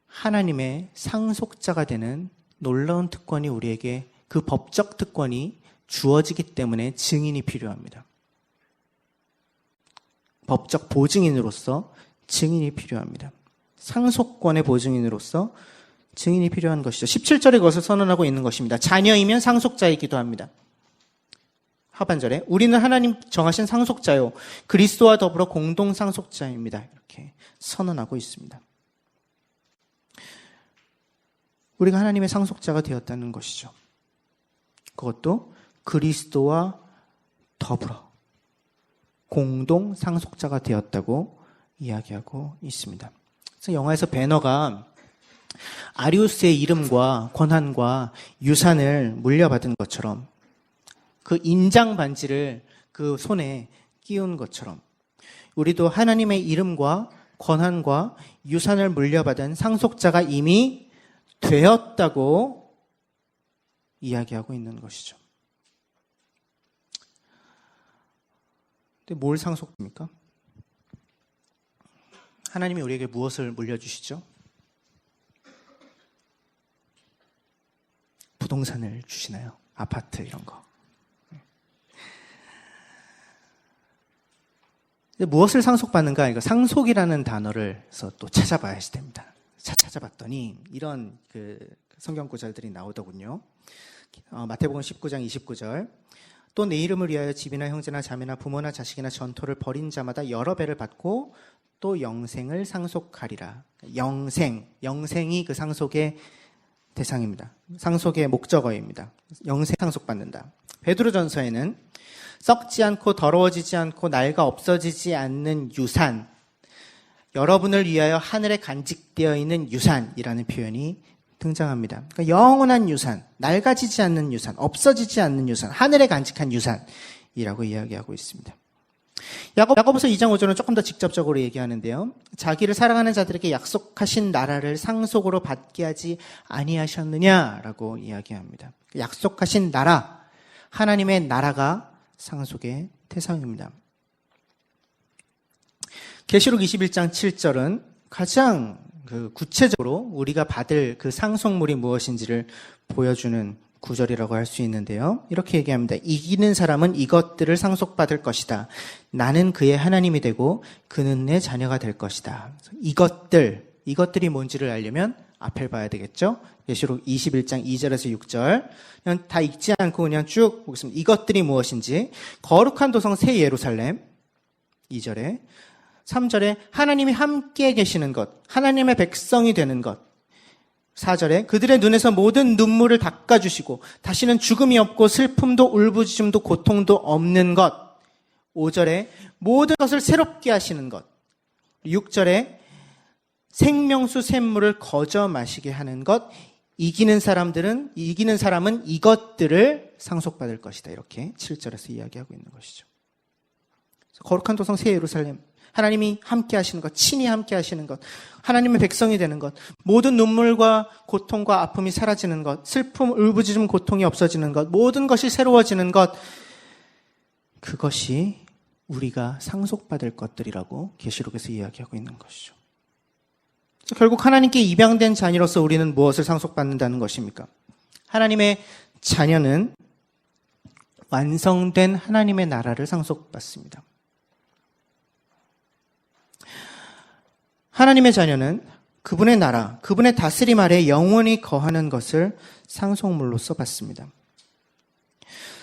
하나님의 상속자가 되는 놀라운 특권이 우리에게, 그 법적 특권이 주어지기 때문에 증인이 필요합니다. 법적 보증인으로서 증인이 필요합니다. 상속권의 보증인으로서 증인이 필요한 것이죠. 17절에 그것을 선언하고 있는 것입니다. 자녀이면 상속자이기도 합니다. 하반절에 우리는 하나님 정하신 상속자요 그리스도와 더불어 공동 상속자입니다. 이렇게 선언하고 있습니다. 우리가 하나님의 상속자가 되었다는 것이죠. 그것도 그리스도와 더불어 공동 상속자가 되었다고 이야기하고 있습니다. 그래서 영화에서 배너가 아리우스의 이름과 권한과 유산을 물려받은 것처럼, 그 인장 반지를 그 손에 끼운 것처럼 우리도 하나님의 이름과 권한과 유산을 물려받은 상속자가 이미 되었다고 이야기하고 있는 것이죠. 근데 뭘 상속합니까? 하나님이 우리에게 무엇을 물려주시죠? 부동산을 주시나요? 아파트 이런 거. 무엇을 상속받는가? 이거 상속이라는 단어를 또 찾아봐야 됩니다. 찾아봤더니 이런 성경 구절들이 나오더군요. 마태복음 19장 29절. 또 내 이름을 위하여 집이나 형제나 자매나 부모나 자식이나 전토를 벌인 자마다 여러 배를 받고 또 영생을 상속하리라. 영생이 그 상속의 대상입니다. 상속의 목적어입니다. 영생 상속받는다. 베드로전서에는 썩지 않고 더러워지지 않고 낡아 없어지지 않는 유산, 여러분을 위하여 하늘에 간직되어 있는 유산이라는 표현이 등장합니다. 그러니까 영원한 유산, 낡아지지 않는 유산, 없어지지 않는 유산, 하늘에 간직한 유산이라고 이야기하고 있습니다. 야고보서 2장 5절은 조금 더 직접적으로 얘기하는데요. 자기를 사랑하는 자들에게 약속하신 나라를 상속으로 받게 하지 아니하셨느냐라고 이야기합니다. 약속하신 나라, 하나님의 나라가 상속의 대상입니다. 계시록 21장 7절은 가장 구체적으로 우리가 받을 그 상속물이 무엇인지를 보여주는 구절이라고 할 수 있는데요. 이렇게 얘기합니다. 이기는 사람은 이것들을 상속받을 것이다. 나는 그의 하나님이 되고 그는 내 자녀가 될 것이다. 이것들이 뭔지를 알려면 앞을 봐야 되겠죠. 계시록 21장 2절에서 6절. 그냥 다 읽지 않고 그냥 쭉 보겠습니다. 이것들이 무엇인지. 거룩한 도성 새 예루살렘 2절에, 3절에 하나님이 함께 계시는 것, 하나님의 백성이 되는 것. 4절에 그들의 눈에서 모든 눈물을 닦아주시고 다시는 죽음이 없고 슬픔도 울부짖음도 고통도 없는 것. 5절에 모든 것을 새롭게 하시는 것. 6절에 생명수 샘물을 거저 마시게 하는 것. 이기는 사람은 이것들을 상속받을 것이다. 이렇게 7절에서 이야기하고 있는 것이죠. 거룩한 도성 새 예루살렘, 하나님이 함께 하시는 것, 친히 함께 하시는 것, 하나님의 백성이 되는 것, 모든 눈물과 고통과 아픔이 사라지는 것, 슬픔, 울부짖음, 고통이 없어지는 것, 모든 것이 새로워지는 것, 그것이 우리가 상속받을 것들이라고 계시록에서 이야기하고 있는 것이죠. 결국 하나님께 입양된 자녀로서 우리는 무엇을 상속받는다는 것입니까? 하나님의 자녀는 완성된 하나님의 나라를 상속받습니다. 하나님의 자녀는 그분의 나라, 그분의 다스림 아래 영원히 거하는 것을 상속물로서 받습니다.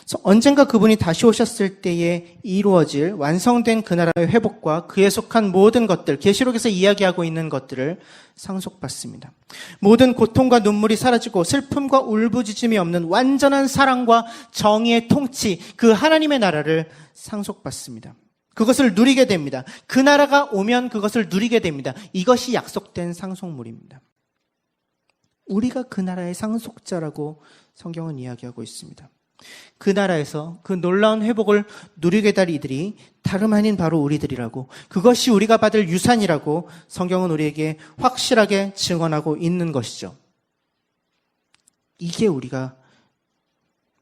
그래서 언젠가 그분이 다시 오셨을 때에 이루어질 완성된 그 나라의 회복과 그에 속한 모든 것들, 계시록에서 이야기하고 있는 것들을 상속받습니다. 모든 고통과 눈물이 사라지고 슬픔과 울부짖음이 없는 완전한 사랑과 정의의 통치, 그 하나님의 나라를 상속받습니다. 그것을 누리게 됩니다. 그 나라가 오면 그것을 누리게 됩니다. 이것이 약속된 상속물입니다. 우리가 그 나라의 상속자라고 성경은 이야기하고 있습니다. 그 나라에서 그 놀라운 회복을 누리게 될 이들이 다름 아닌 바로 우리들이라고, 그것이 우리가 받을 유산이라고 성경은 우리에게 확실하게 증언하고 있는 것이죠. 이게 우리가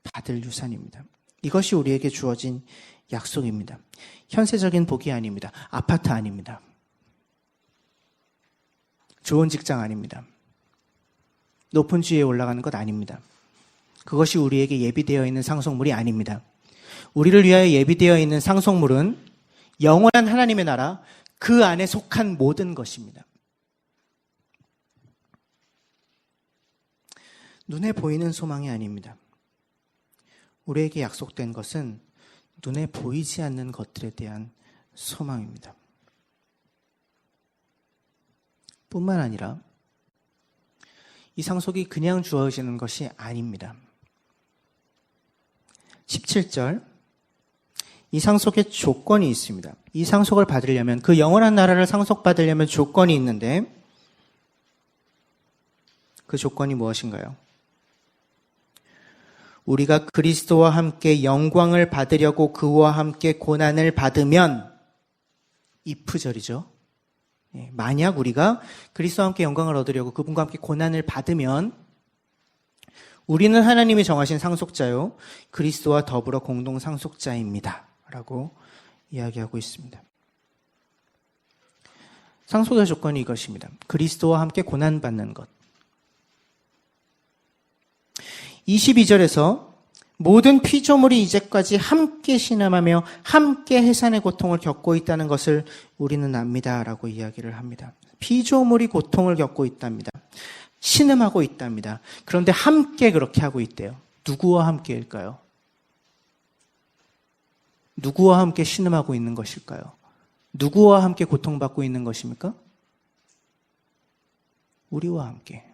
받을 유산입니다. 이것이 우리에게 주어진 약속입니다. 현세적인 복이 아닙니다. 아파트 아닙니다. 좋은 직장 아닙니다. 높은 지위에 올라가는 것 아닙니다. 그것이 우리에게 예비되어 있는 상속물이 아닙니다. 우리를 위하여 예비되어 있는 상속물은 영원한 하나님의 나라, 그 안에 속한 모든 것입니다. 눈에 보이는 소망이 아닙니다. 우리에게 약속된 것은 눈에 보이지 않는 것들에 대한 소망입니다. 뿐만 아니라 이 상속이 그냥 주어지는 것이 아닙니다. 17절, 이 상속에 조건이 있습니다. 이 상속을 받으려면, 그 영원한 나라를 상속받으려면 조건이 있는데, 그 조건이 무엇인가요? 우리가 그리스도와 함께 영광을 받으려고 그와 함께 고난을 받으면, if절이죠. 만약 우리가 그리스도와 함께 영광을 얻으려고 그분과 함께 고난을 받으면 우리는 하나님이 정하신 상속자요, 그리스도와 더불어 공동 상속자입니다 라고 이야기하고 있습니다. 상속의 조건이 이것입니다. 그리스도와 함께 고난받는 것. 22절에서 모든 피조물이 이제까지 함께 신음하며 함께 해산의 고통을 겪고 있다는 것을 우리는 압니다 라고 이야기를 합니다. 피조물이 고통을 겪고 있답니다. 신음하고 있답니다. 그런데 함께 그렇게 하고 있대요. 누구와 함께일까요? 누구와 함께 신음하고 있는 것일까요? 누구와 함께 고통받고 있는 것입니까? 우리와 함께.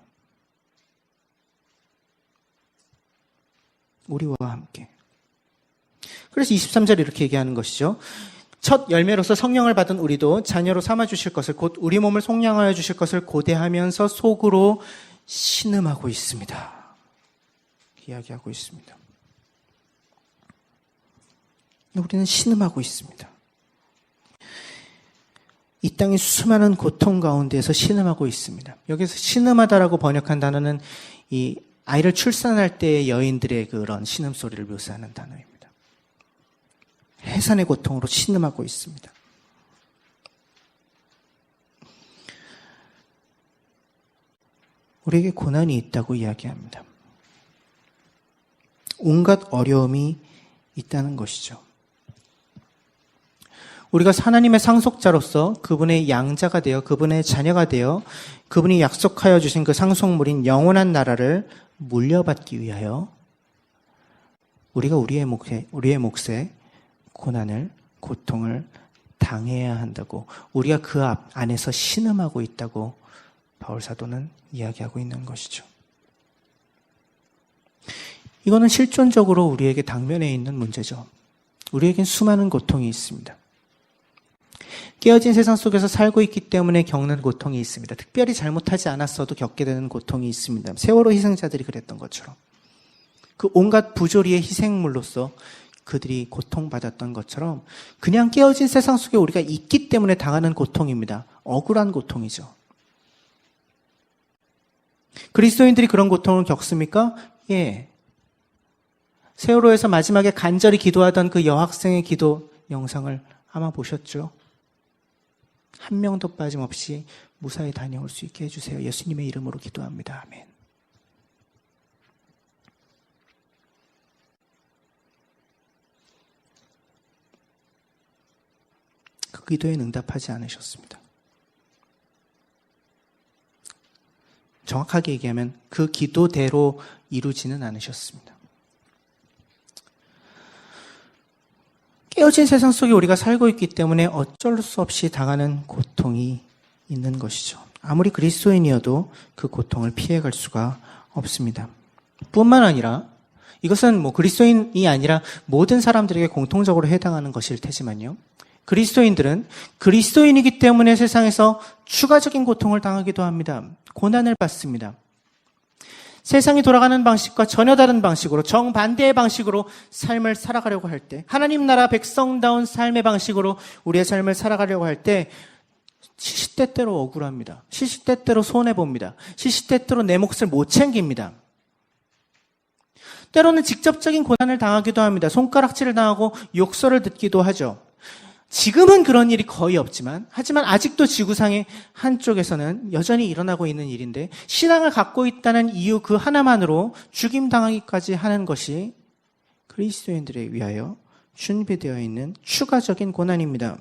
우리와 함께. 그래서 23절에 이렇게 얘기하는 것이죠. 첫 열매로서 성령을 받은 우리도 자녀로 삼아주실 것을, 곧 우리 몸을 속량하여 주실 것을 고대하면서 속으로 신음하고 있습니다. 이야기하고 있습니다. 우리는 신음하고 있습니다. 이 땅의 수많은 고통 가운데에서 신음하고 있습니다. 여기서 신음하다라고 번역한 단어는 이 아이를 출산할 때의 여인들의 그런 신음소리를 묘사하는 단어입니다. 해산의 고통으로 신음하고 있습니다. 우리에게 고난이 있다고 이야기합니다. 온갖 어려움이 있다는 것이죠. 우리가 하나님의 상속자로서 그분의 양자가 되어 그분의 자녀가 되어 그분이 약속하여 주신 그 상속물인 영원한 나라를 물려받기 위하여 우리가 우리의 몫에 고난을, 고통을 당해야 한다고, 우리가 그 안에서 신음하고 있다고 바울 사도는 이야기하고 있는 것이죠. 이거는 실존적으로 우리에게 당면에 있는 문제죠. 우리에겐 수많은 고통이 있습니다. 깨어진 세상 속에서 살고 있기 때문에 겪는 고통이 있습니다. 특별히 잘못하지 않았어도 겪게 되는 고통이 있습니다. 세월호 희생자들이 그랬던 것처럼 그 온갖 부조리의 희생물로서 그들이 고통받았던 것처럼 그냥 깨어진 세상 속에 우리가 있기 때문에 당하는 고통입니다. 억울한 고통이죠. 그리스도인들이 그런 고통을 겪습니까? 예. 세월호에서 마지막에 간절히 기도하던 그 여학생의 기도 영상을 아마 보셨죠? 한 명도 빠짐없이 무사히 다녀올 수 있게 해주세요. 예수님의 이름으로 기도합니다. 아멘. 그 기도에 응답하지 않으셨습니다. 정확하게 얘기하면 그 기도대로 이루지는 않으셨습니다. 깨어진 세상 속에 우리가 살고 있기 때문에 어쩔 수 없이 당하는 고통이 있는 것이죠. 아무리 그리스도인이어도 그 고통을 피해갈 수가 없습니다. 뿐만 아니라 이것은 그리스도인이 아니라 모든 사람들에게 공통적으로 해당하는 것일 테지만요. 그리스도인들은 그리스도인이기 때문에 세상에서 추가적인 고통을 당하기도 합니다. 고난을 받습니다. 세상이 돌아가는 방식과 전혀 다른 방식으로, 정반대의 방식으로 삶을 살아가려고 할 때, 하나님 나라 백성다운 삶의 방식으로 우리의 삶을 살아가려고 할 때 시시때때로 억울합니다. 시시때때로 손해봅니다. 시시때때로 내 몫을 못 챙깁니다. 때로는 직접적인 고난을 당하기도 합니다. 손가락질을 당하고 욕설을 듣기도 하죠. 지금은 그런 일이 거의 없지만, 하지만 아직도 지구상의 한쪽에서는 여전히 일어나고 있는 일인데, 신앙을 갖고 있다는 이유 그 하나만으로 죽임당하기까지 하는 것이 그리스도인들에 위하여 준비되어 있는 추가적인 고난입니다.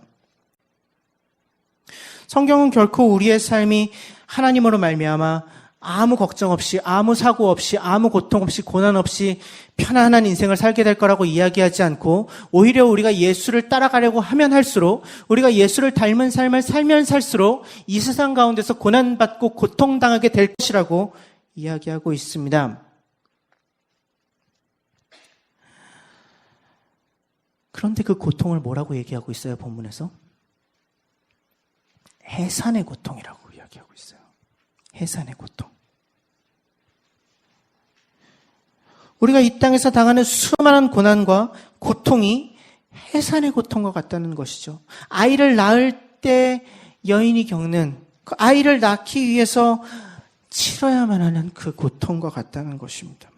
성경은 결코 우리의 삶이 하나님으로 말미암아 아무 걱정 없이, 아무 사고 없이, 아무 고통 없이, 고난 없이 편안한 인생을 살게 될 거라고 이야기하지 않고, 오히려 우리가 예수를 따라가려고 하면 할수록, 우리가 예수를 닮은 삶을 살면 살수록 이 세상 가운데서 고난받고 고통당하게 될 것이라고 이야기하고 있습니다. 그런데 그 고통을 뭐라고 얘기하고 있어요, 본문에서? 해산의 고통이라고 이야기하고 있어요. 해산의 고통. 우리가 이 땅에서 당하는 수많은 고난과 고통이 해산의 고통과 같다는 것이죠. 아이를 낳을 때 여인이 겪는, 그 아이를 낳기 위해서 치러야만 하는 그 고통과 같다는 것입니다.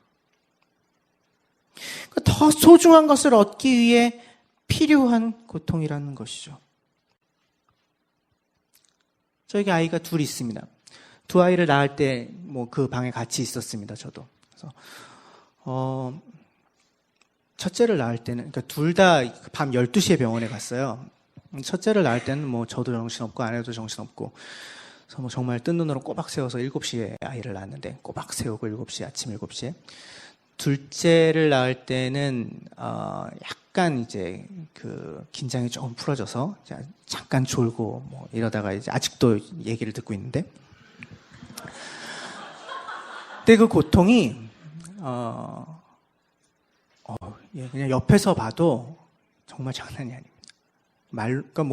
더 소중한 것을 얻기 위해 필요한 고통이라는 것이죠. 저에게 아이가 둘 있습니다. 두 아이를 낳을 때 그 방에 같이 있었습니다. 저도. 그래서 첫째를 낳을 때는, 그러니까 둘 다 밤 12시에 병원에 갔어요. 첫째를 낳을 때는 저도 정신없고 아내도 정신없고, 그래서 정말 뜬 눈으로 꼬박 세워서 7시에 아이를 낳았는데, 꼬박 세우고 7시에, 아침 7시에. 둘째를 낳을 때는 약간 이제 그 긴장이 조금 풀어져서 잠깐 졸고 이러다가 이제 아직도 얘기를 듣고 있는데, 근데 그 고통이 그냥 옆에서 봐도 정말 장난이 아닙니다. 그러니까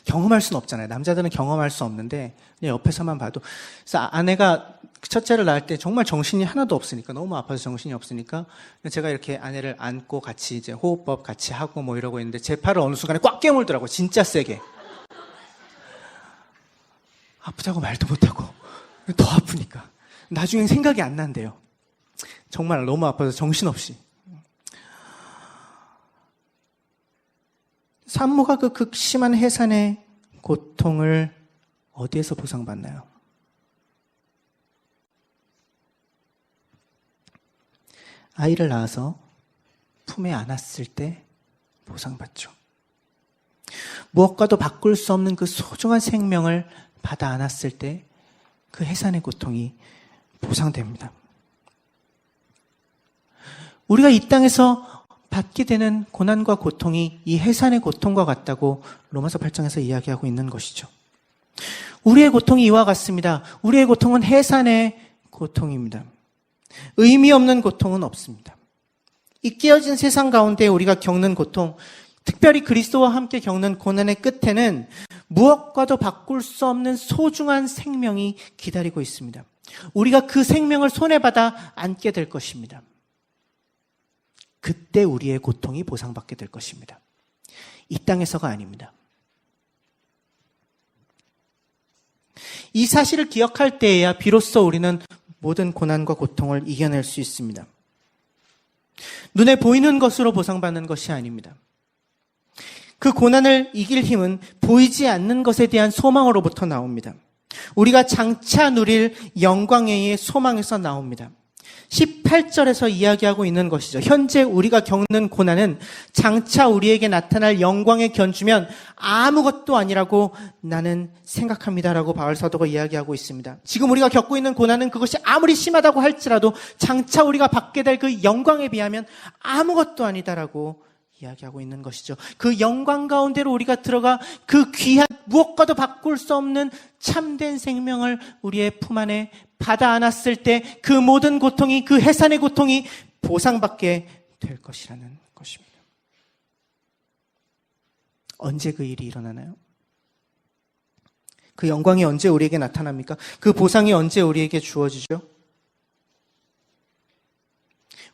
경험할 수는 없잖아요. 남자들은 경험할 수 없는데 그냥 옆에서만 봐도. 그래서 아내가 첫째를 낳을 때 정말 정신이 하나도 없으니까, 너무 아파서 정신이 없으니까 제가 이렇게 아내를 안고 같이 이제 호흡법 같이 하고 이러고 있는데 제 팔을 어느 순간에 꽉 깨물더라고요. 진짜 세게. 아프다고 말도 못하고 더 아프니까. 나중엔 생각이 안 난대요. 정말 너무 아파서 정신없이. 산모가 그 극심한 해산의 고통을 어디에서 보상받나요? 아이를 낳아서 품에 안았을 때 보상받죠. 무엇과도 바꿀 수 없는 그 소중한 생명을 받아 안았을 때 그 해산의 고통이 보상됩니다. 우리가 이 땅에서 받게 되는 고난과 고통이 이 해산의 고통과 같다고 로마서 8장에서 이야기하고 있는 것이죠. 우리의 고통이 이와 같습니다. 우리의 고통은 해산의 고통입니다. 의미 없는 고통은 없습니다. 이 깨어진 세상 가운데 우리가 겪는 고통, 특별히 그리스도와 함께 겪는 고난의 끝에는 무엇과도 바꿀 수 없는 소중한 생명이 기다리고 있습니다. 우리가 그 생명을 손해받아 안게 될 것입니다. 그때 우리의 고통이 보상받게 될 것입니다. 이 땅에서가 아닙니다. 이 사실을 기억할 때에야 비로소 우리는 모든 고난과 고통을 이겨낼 수 있습니다. 눈에 보이는 것으로 보상받는 것이 아닙니다. 그 고난을 이길 힘은 보이지 않는 것에 대한 소망으로부터 나옵니다. 우리가 장차 누릴 영광의 소망에서 나옵니다. 18절에서 이야기하고 있는 것이죠. 현재 우리가 겪는 고난은 장차 우리에게 나타날 영광에 견주면 아무것도 아니라고 나는 생각합니다라고 바울 사도가 이야기하고 있습니다. 지금 우리가 겪고 있는 고난은 그것이 아무리 심하다고 할지라도 장차 우리가 받게 될 그 영광에 비하면 아무것도 아니다라고 이야기하고 있는 것이죠. 그 영광 가운데로 우리가 들어가 그 귀한 무엇과도 바꿀 수 없는 참된 생명을 우리의 품 안에 받아 안았을 때 그 모든 고통이, 그 해산의 고통이 보상받게 될 것이라는 것입니다. 언제 그 일이 일어나나요? 그 영광이 언제 우리에게 나타납니까? 그 보상이 언제 우리에게 주어지죠?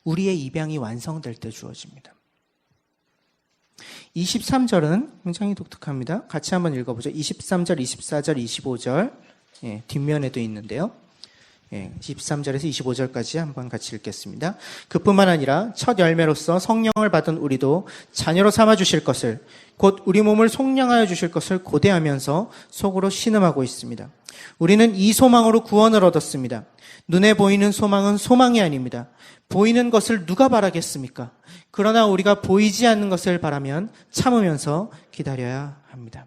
우리의 입양이 완성될 때 주어집니다. 23절은 굉장히 독특합니다. 같이 한번 읽어보죠. 23절, 24절, 25절 뒷면에도 있는데요. 23절에서 25절까지 한번 같이 읽겠습니다. 그뿐만 아니라 첫 열매로서 성령을 받은 우리도 자녀로 삼아주실 것을, 곧 우리 몸을 속량하여 주실 것을 고대하면서 속으로 신음하고 있습니다. 우리는 이 소망으로 구원을 얻었습니다. 눈에 보이는 소망은 소망이 아닙니다. 보이는 것을 누가 바라겠습니까? 그러나 우리가 보이지 않는 것을 바라면 참으면서 기다려야 합니다.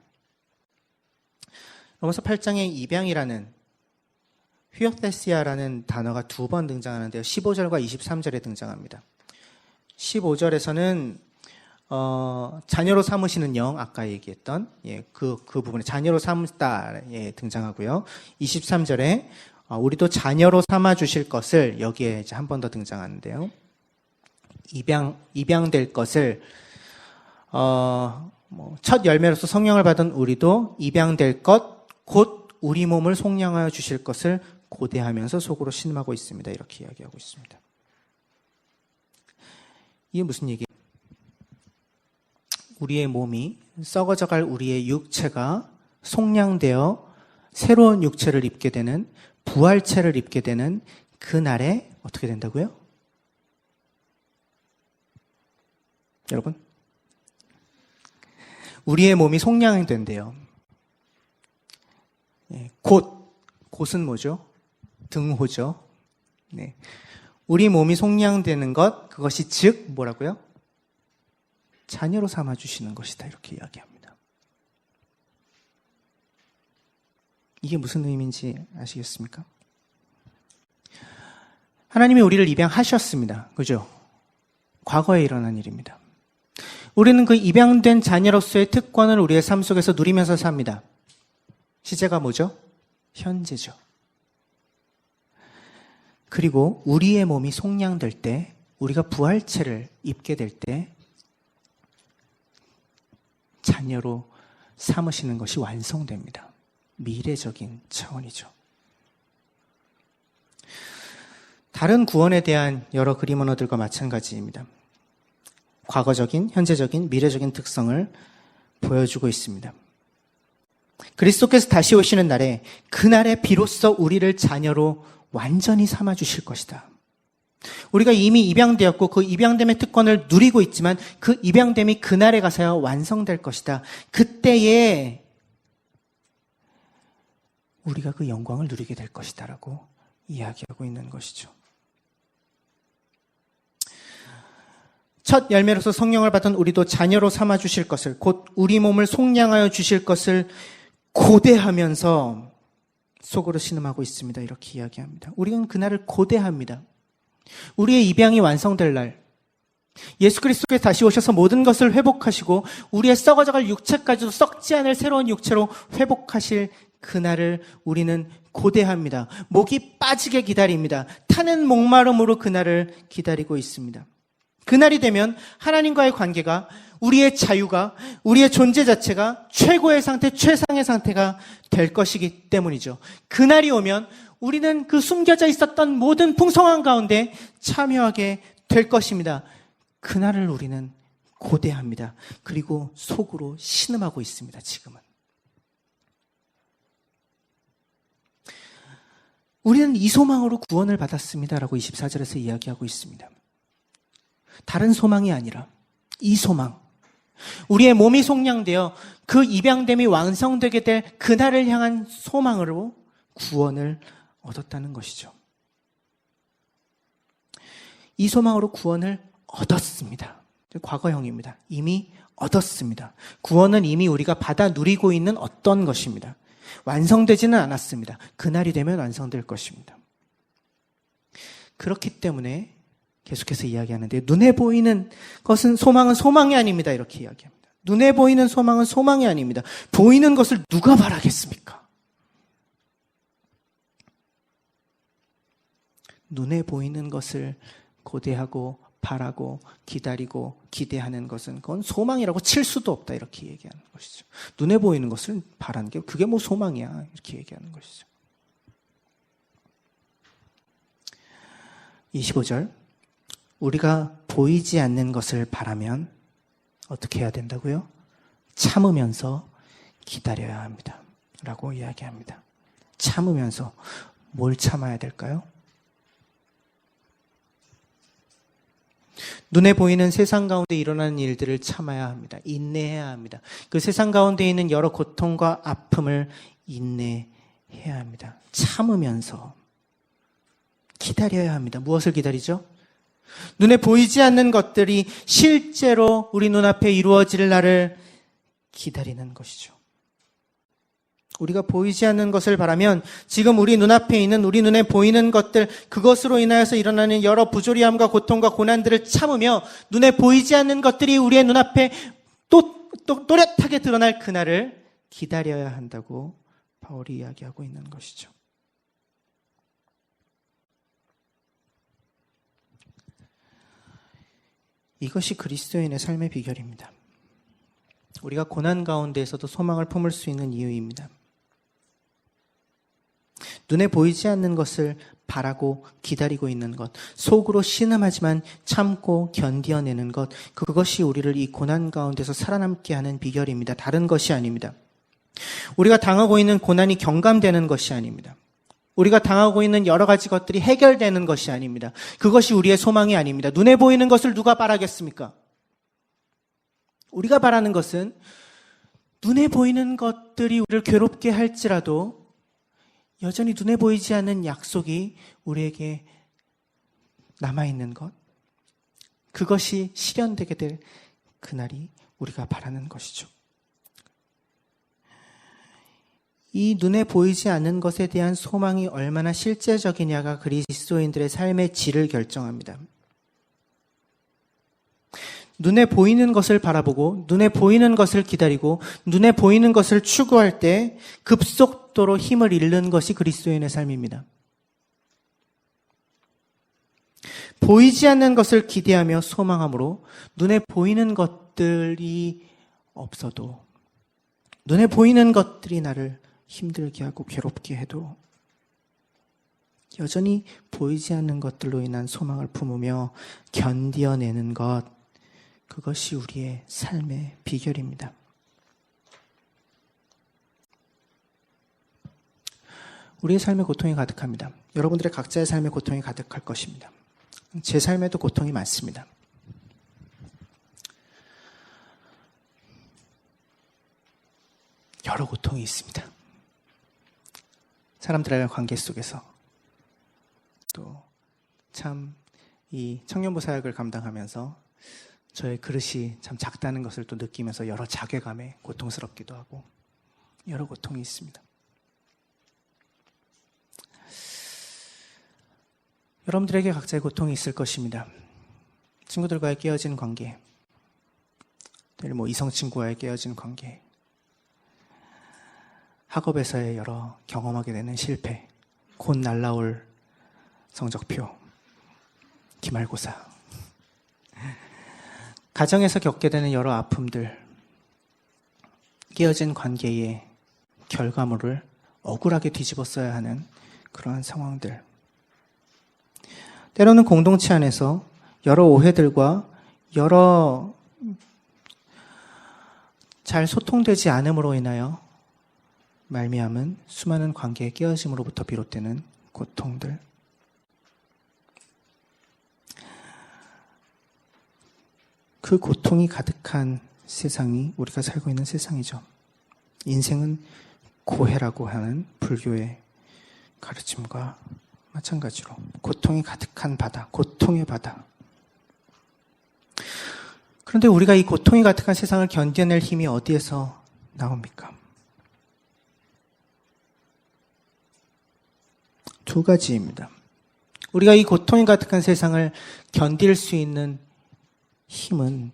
로마서 8장에 입양이라는 휘오테시아라는 단어가 2번 등장하는데요. 15절과 23절에 등장합니다. 15절에서는 자녀로 삼으시는 영, 아까 얘기했던 그 부분에 자녀로 삼다에 등장하고요. 23절에 우리도 자녀로 삼아 주실 것을, 여기에 이제 한 번 더 등장하는데요. 입양될 것을 첫 열매로서 성령을 받은 우리도 입양될 것, 곧 우리 몸을 속량하여 주실 것을 고대하면서 속으로 신음하고 있습니다. 이렇게 이야기하고 있습니다. 이게 무슨 얘기예요? 우리의 몸이 썩어져갈 우리의 육체가 속량되어 새로운 육체를 입게 되는, 부활체를 입게 되는 그날에 어떻게 된다고요? 여러분, 우리의 몸이 속량된대요. 곧은 뭐죠? 등호죠. 네. 우리 몸이 속량되는 것, 그것이 즉 뭐라고요? 자녀로 삼아주시는 것이다. 이렇게 이야기합니다. 이게 무슨 의미인지 아시겠습니까? 하나님이 우리를 입양하셨습니다. 그죠? 과거에 일어난 일입니다. 우리는 그 입양된 자녀로서의 특권을 우리의 삶 속에서 누리면서 삽니다. 시제가 뭐죠? 현재죠. 그리고 우리의 몸이 속량될 때, 우리가 부활체를 입게 될 때 자녀로 삼으시는 것이 완성됩니다. 미래적인 차원이죠. 다른 구원에 대한 여러 그림 언어들과 마찬가지입니다. 과거적인, 현재적인, 미래적인 특성을 보여주고 있습니다. 그리스도께서 다시 오시는 날에, 그날에 비로소 우리를 자녀로 완전히 삼아주실 것이다. 우리가 이미 입양되었고 그 입양됨의 특권을 누리고 있지만 그 입양됨이 그날에 가서야 완성될 것이다. 그때에 우리가 그 영광을 누리게 될 것이다 라고 이야기하고 있는 것이죠. 첫 열매로서 성령을 받은 우리도 자녀로 삼아주실 것을, 곧 우리 몸을 속량하여 주실 것을 고대하면서 속으로 신음하고 있습니다. 이렇게 이야기합니다. 우리는 그날을 고대합니다. 우리의 입양이 완성될 날, 예수 그리스도께서 다시 오셔서 모든 것을 회복하시고 우리의 썩어져갈 육체까지도 썩지 않을 새로운 육체로 회복하실 그날을 우리는 고대합니다. 목이 빠지게 기다립니다. 타는 목마름으로 그날을 기다리고 있습니다. 그날이 되면 하나님과의 관계가, 우리의 자유가, 우리의 존재 자체가 최고의 상태, 최상의 상태가 될 것이기 때문이죠. 그날이 오면 우리는 그 숨겨져 있었던 모든 풍성함 가운데 참여하게 될 것입니다. 그날을 우리는 고대합니다. 그리고 속으로 신음하고 있습니다. 지금은. 우리는 이 소망으로 구원을 받았습니다라고 24절에서 이야기하고 있습니다. 다른 소망이 아니라 이 소망, 우리의 몸이 속량되어 그 입양됨이 완성되게 될 그날을 향한 소망으로 구원을 얻었다는 것이죠. 이 소망으로 구원을 얻었습니다. 과거형입니다. 이미 얻었습니다. 구원은 이미 우리가 받아 누리고 있는 어떤 것입니다. 완성되지는 않았습니다. 그날이 되면 완성될 것입니다. 그렇기 때문에 계속해서 이야기하는데 눈에 보이는 것은 소망은 소망이 아닙니다. 이렇게 이야기합니다. 눈에 보이는 소망은 소망이 아닙니다. 보이는 것을 누가 바라겠습니까? 눈에 보이는 것을 고대하고 바라고 기다리고 기대하는 것은 그건 소망이라고 칠 수도 없다. 이렇게 얘기하는 것이죠. 눈에 보이는 것을 바라는 게 그게 뭐 소망이야. 이렇게 얘기하는 것이죠. 25절. 우리가 보이지 않는 것을 바라면 어떻게 해야 된다고요? 참으면서 기다려야 합니다. 라고 이야기합니다. 참으면서 뭘 참아야 될까요? 눈에 보이는 세상 가운데 일어나는 일들을 참아야 합니다. 인내해야 합니다. 그 세상 가운데 있는 여러 고통과 아픔을 인내해야 합니다. 참으면서 기다려야 합니다. 무엇을 기다리죠? 눈에 보이지 않는 것들이 실제로 우리 눈앞에 이루어질 날을 기다리는 것이죠. 우리가 보이지 않는 것을 바라면 지금 우리 눈앞에 있는 우리 눈에 보이는 것들, 그것으로 인하여서 일어나는 여러 부조리함과 고통과 고난들을 참으며 눈에 보이지 않는 것들이 우리의 눈앞에 또렷하게 드러날 그날을 기다려야 한다고 바울이 이야기하고 있는 것이죠. 이것이 그리스도인의 삶의 비결입니다. 우리가 고난 가운데에서도 소망을 품을 수 있는 이유입니다. 눈에 보이지 않는 것을 바라고 기다리고 있는 것, 속으로 신음하지만 참고 견디어내는 것, 그것이 우리를 이 고난 가운데서 살아남게 하는 비결입니다. 다른 것이 아닙니다. 우리가 당하고 있는 고난이 경감되는 것이 아닙니다. 우리가 당하고 있는 여러 가지 것들이 해결되는 것이 아닙니다. 그것이 우리의 소망이 아닙니다. 눈에 보이는 것을 누가 바라겠습니까? 우리가 바라는 것은 눈에 보이는 것들이 우리를 괴롭게 할지라도 여전히 눈에 보이지 않는 약속이 우리에게 남아있는 것, 그것이 실현되게 될 그날이 우리가 바라는 것이죠. 이 눈에 보이지 않는 것에 대한 소망이 얼마나 실제적이냐가 그리스도인들의 삶의 질을 결정합니다. 눈에 보이는 것을 바라보고 눈에 보이는 것을 기다리고 눈에 보이는 것을 추구할 때 급속도로 힘을 잃는 것이 그리스도인의 삶입니다. 보이지 않는 것을 기대하며 소망함으로 눈에 보이는 것들이 없어도, 눈에 보이는 것들이 나를 힘들게 하고 괴롭게 해도 여전히 보이지 않는 것들로 인한 소망을 품으며 견디어내는 것, 그것이 우리의 삶의 비결입니다. 우리의 삶에 고통이 가득합니다. 여러분들의 각자의 삶에 고통이 가득할 것입니다. 제 삶에도 고통이 많습니다. 여러 고통이 있습니다. 사람들과의 관계 속에서 또 참 이 청년부 사역을 감당하면서 저의 그릇이 참 작다는 것을 또 느끼면서 여러 자괴감에 고통스럽기도 하고 여러 고통이 있습니다. 여러분들에게 각자의 고통이 있을 것입니다. 친구들과의 깨어진 관계, 뭐 이성 친구와의 깨어진 관계, 학업에서의 여러 경험하게 되는 실패, 곧 날라올 성적표, 기말고사, 가정에서 겪게 되는 여러 아픔들, 깨어진 관계의 결과물을 억울하게 뒤집어 써야 하는 그러한 상황들, 때로는 공동체 안에서 여러 오해들과 여러 잘 소통되지 않음으로 인하여 말미암은 수많은 관계의 깨어짐으로부터 비롯되는 고통들, 그 고통이 가득한 세상이 우리가 살고 있는 세상이죠. 인생은 고해라고 하는 불교의 가르침과 마찬가지로 고통이 가득한 바다, 고통의 바다. 그런데 우리가 이 고통이 가득한 세상을 견뎌낼 힘이 어디에서 나옵니까? 두 가지입니다. 우리가 이 고통이 가득한 세상을 견딜 수 있는 힘은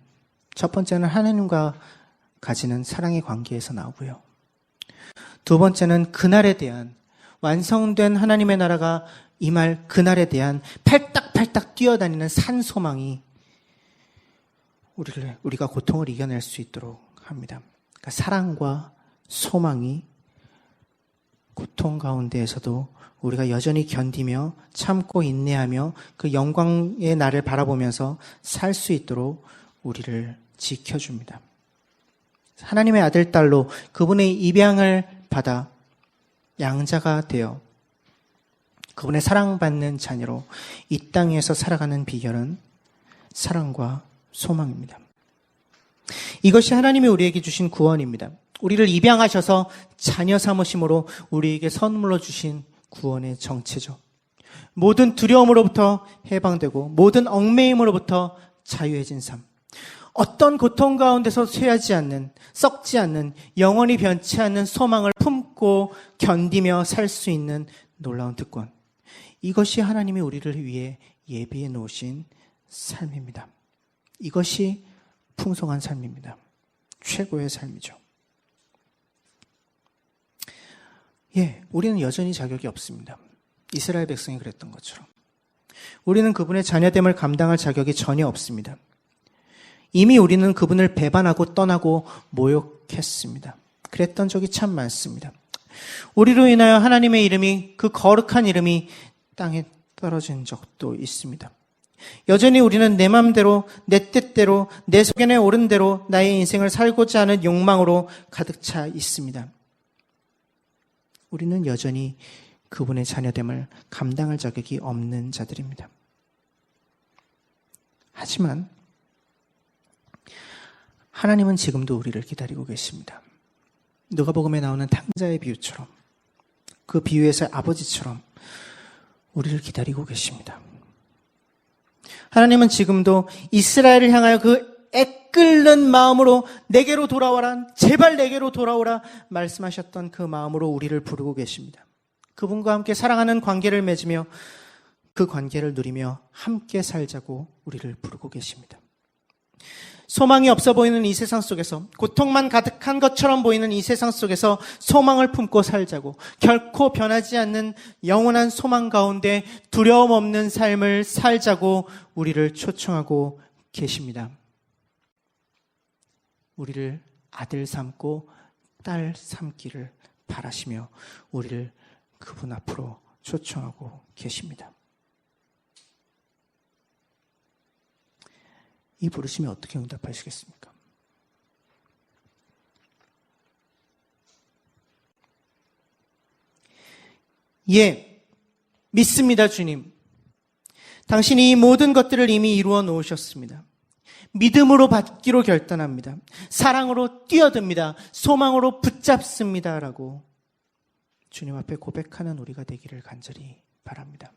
첫 번째는 하나님과 가지는 사랑의 관계에서 나오고요. 두 번째는 그날에 대한 완성된 하나님의 나라가 임할 그날에 대한 팔딱팔딱 뛰어다니는 산소망이 우리가 고통을 이겨낼 수 있도록 합니다. 그러니까 사랑과 소망이 고통 가운데에서도 우리가 여전히 견디며 참고 인내하며 그 영광의 날을 바라보면서 살 수 있도록 우리를 지켜줍니다. 하나님의 아들, 딸로 그분의 입양을 받아 양자가 되어 그분의 사랑받는 자녀로 이 땅에서 살아가는 비결은 사랑과 소망입니다. 이것이 하나님이 우리에게 주신 구원입니다. 우리를 입양하셔서 자녀 삼으심으로 우리에게 선물로 주신 구원의 정체죠. 모든 두려움으로부터 해방되고 모든 얽매임으로부터 자유해진 삶. 어떤 고통 가운데서 쇠하지 않는, 썩지 않는, 영원히 변치 않는 소망을 품고 견디며 살 수 있는 놀라운 특권. 이것이 하나님이 우리를 위해 예비해 놓으신 삶입니다. 이것이 풍성한 삶입니다. 최고의 삶이죠. 우리는 여전히 자격이 없습니다. 이스라엘 백성이 그랬던 것처럼. 우리는 그분의 자녀됨을 감당할 자격이 전혀 없습니다. 이미 우리는 그분을 배반하고 떠나고 모욕했습니다. 그랬던 적이 참 많습니다. 우리로 인하여 하나님의 이름이, 그 거룩한 이름이 땅에 떨어진 적도 있습니다. 여전히 우리는 내 마음대로, 내 뜻대로, 내 소견에 오른 대로 나의 인생을 살고자 하는 욕망으로 가득 차 있습니다. 우리는 여전히 그분의 자녀됨을 감당할 자격이 없는 자들입니다. 하지만 하나님은 지금도 우리를 기다리고 계십니다. 누가복음에 나오는 탕자의 비유처럼, 그 비유에서의 아버지처럼 우리를 기다리고 계십니다. 하나님은 지금도 이스라엘을 향하여 그 애끓는 마음으로 내게로 돌아와라, 제발 내게로 돌아오라 말씀하셨던 그 마음으로 우리를 부르고 계십니다. 그분과 함께 사랑하는 관계를 맺으며 그 관계를 누리며 함께 살자고 우리를 부르고 계십니다. 소망이 없어 보이는 이 세상 속에서, 고통만 가득한 것처럼 보이는 이 세상 속에서 소망을 품고 살자고, 결코 변하지 않는 영원한 소망 가운데 두려움 없는 삶을 살자고 우리를 초청하고 계십니다. 우리를 아들 삼고 딸 삼기를 바라시며 우리를 그분 앞으로 초청하고 계십니다. 이 부르심에 어떻게 응답하시겠습니까? 믿습니다, 주님. 당신이 이 모든 것들을 이미 이루어 놓으셨습니다. 믿음으로 받기로 결단합니다. 사랑으로 뛰어듭니다. 소망으로 붙잡습니다. 라고 주님 앞에 고백하는 우리가 되기를 간절히 바랍니다.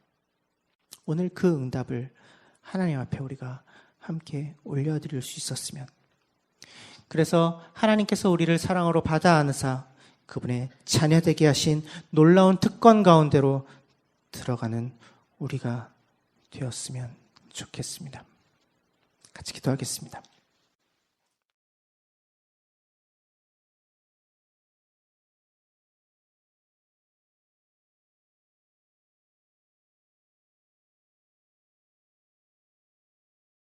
오늘 그 응답을 하나님 앞에 우리가 함께 올려드릴 수 있었으면, 그래서 하나님께서 우리를 사랑으로 받아 안으사 그분의 자녀되게 하신 놀라운 특권 가운데로 들어가는 우리가 되었으면 좋겠습니다. 같이 기도하겠습니다.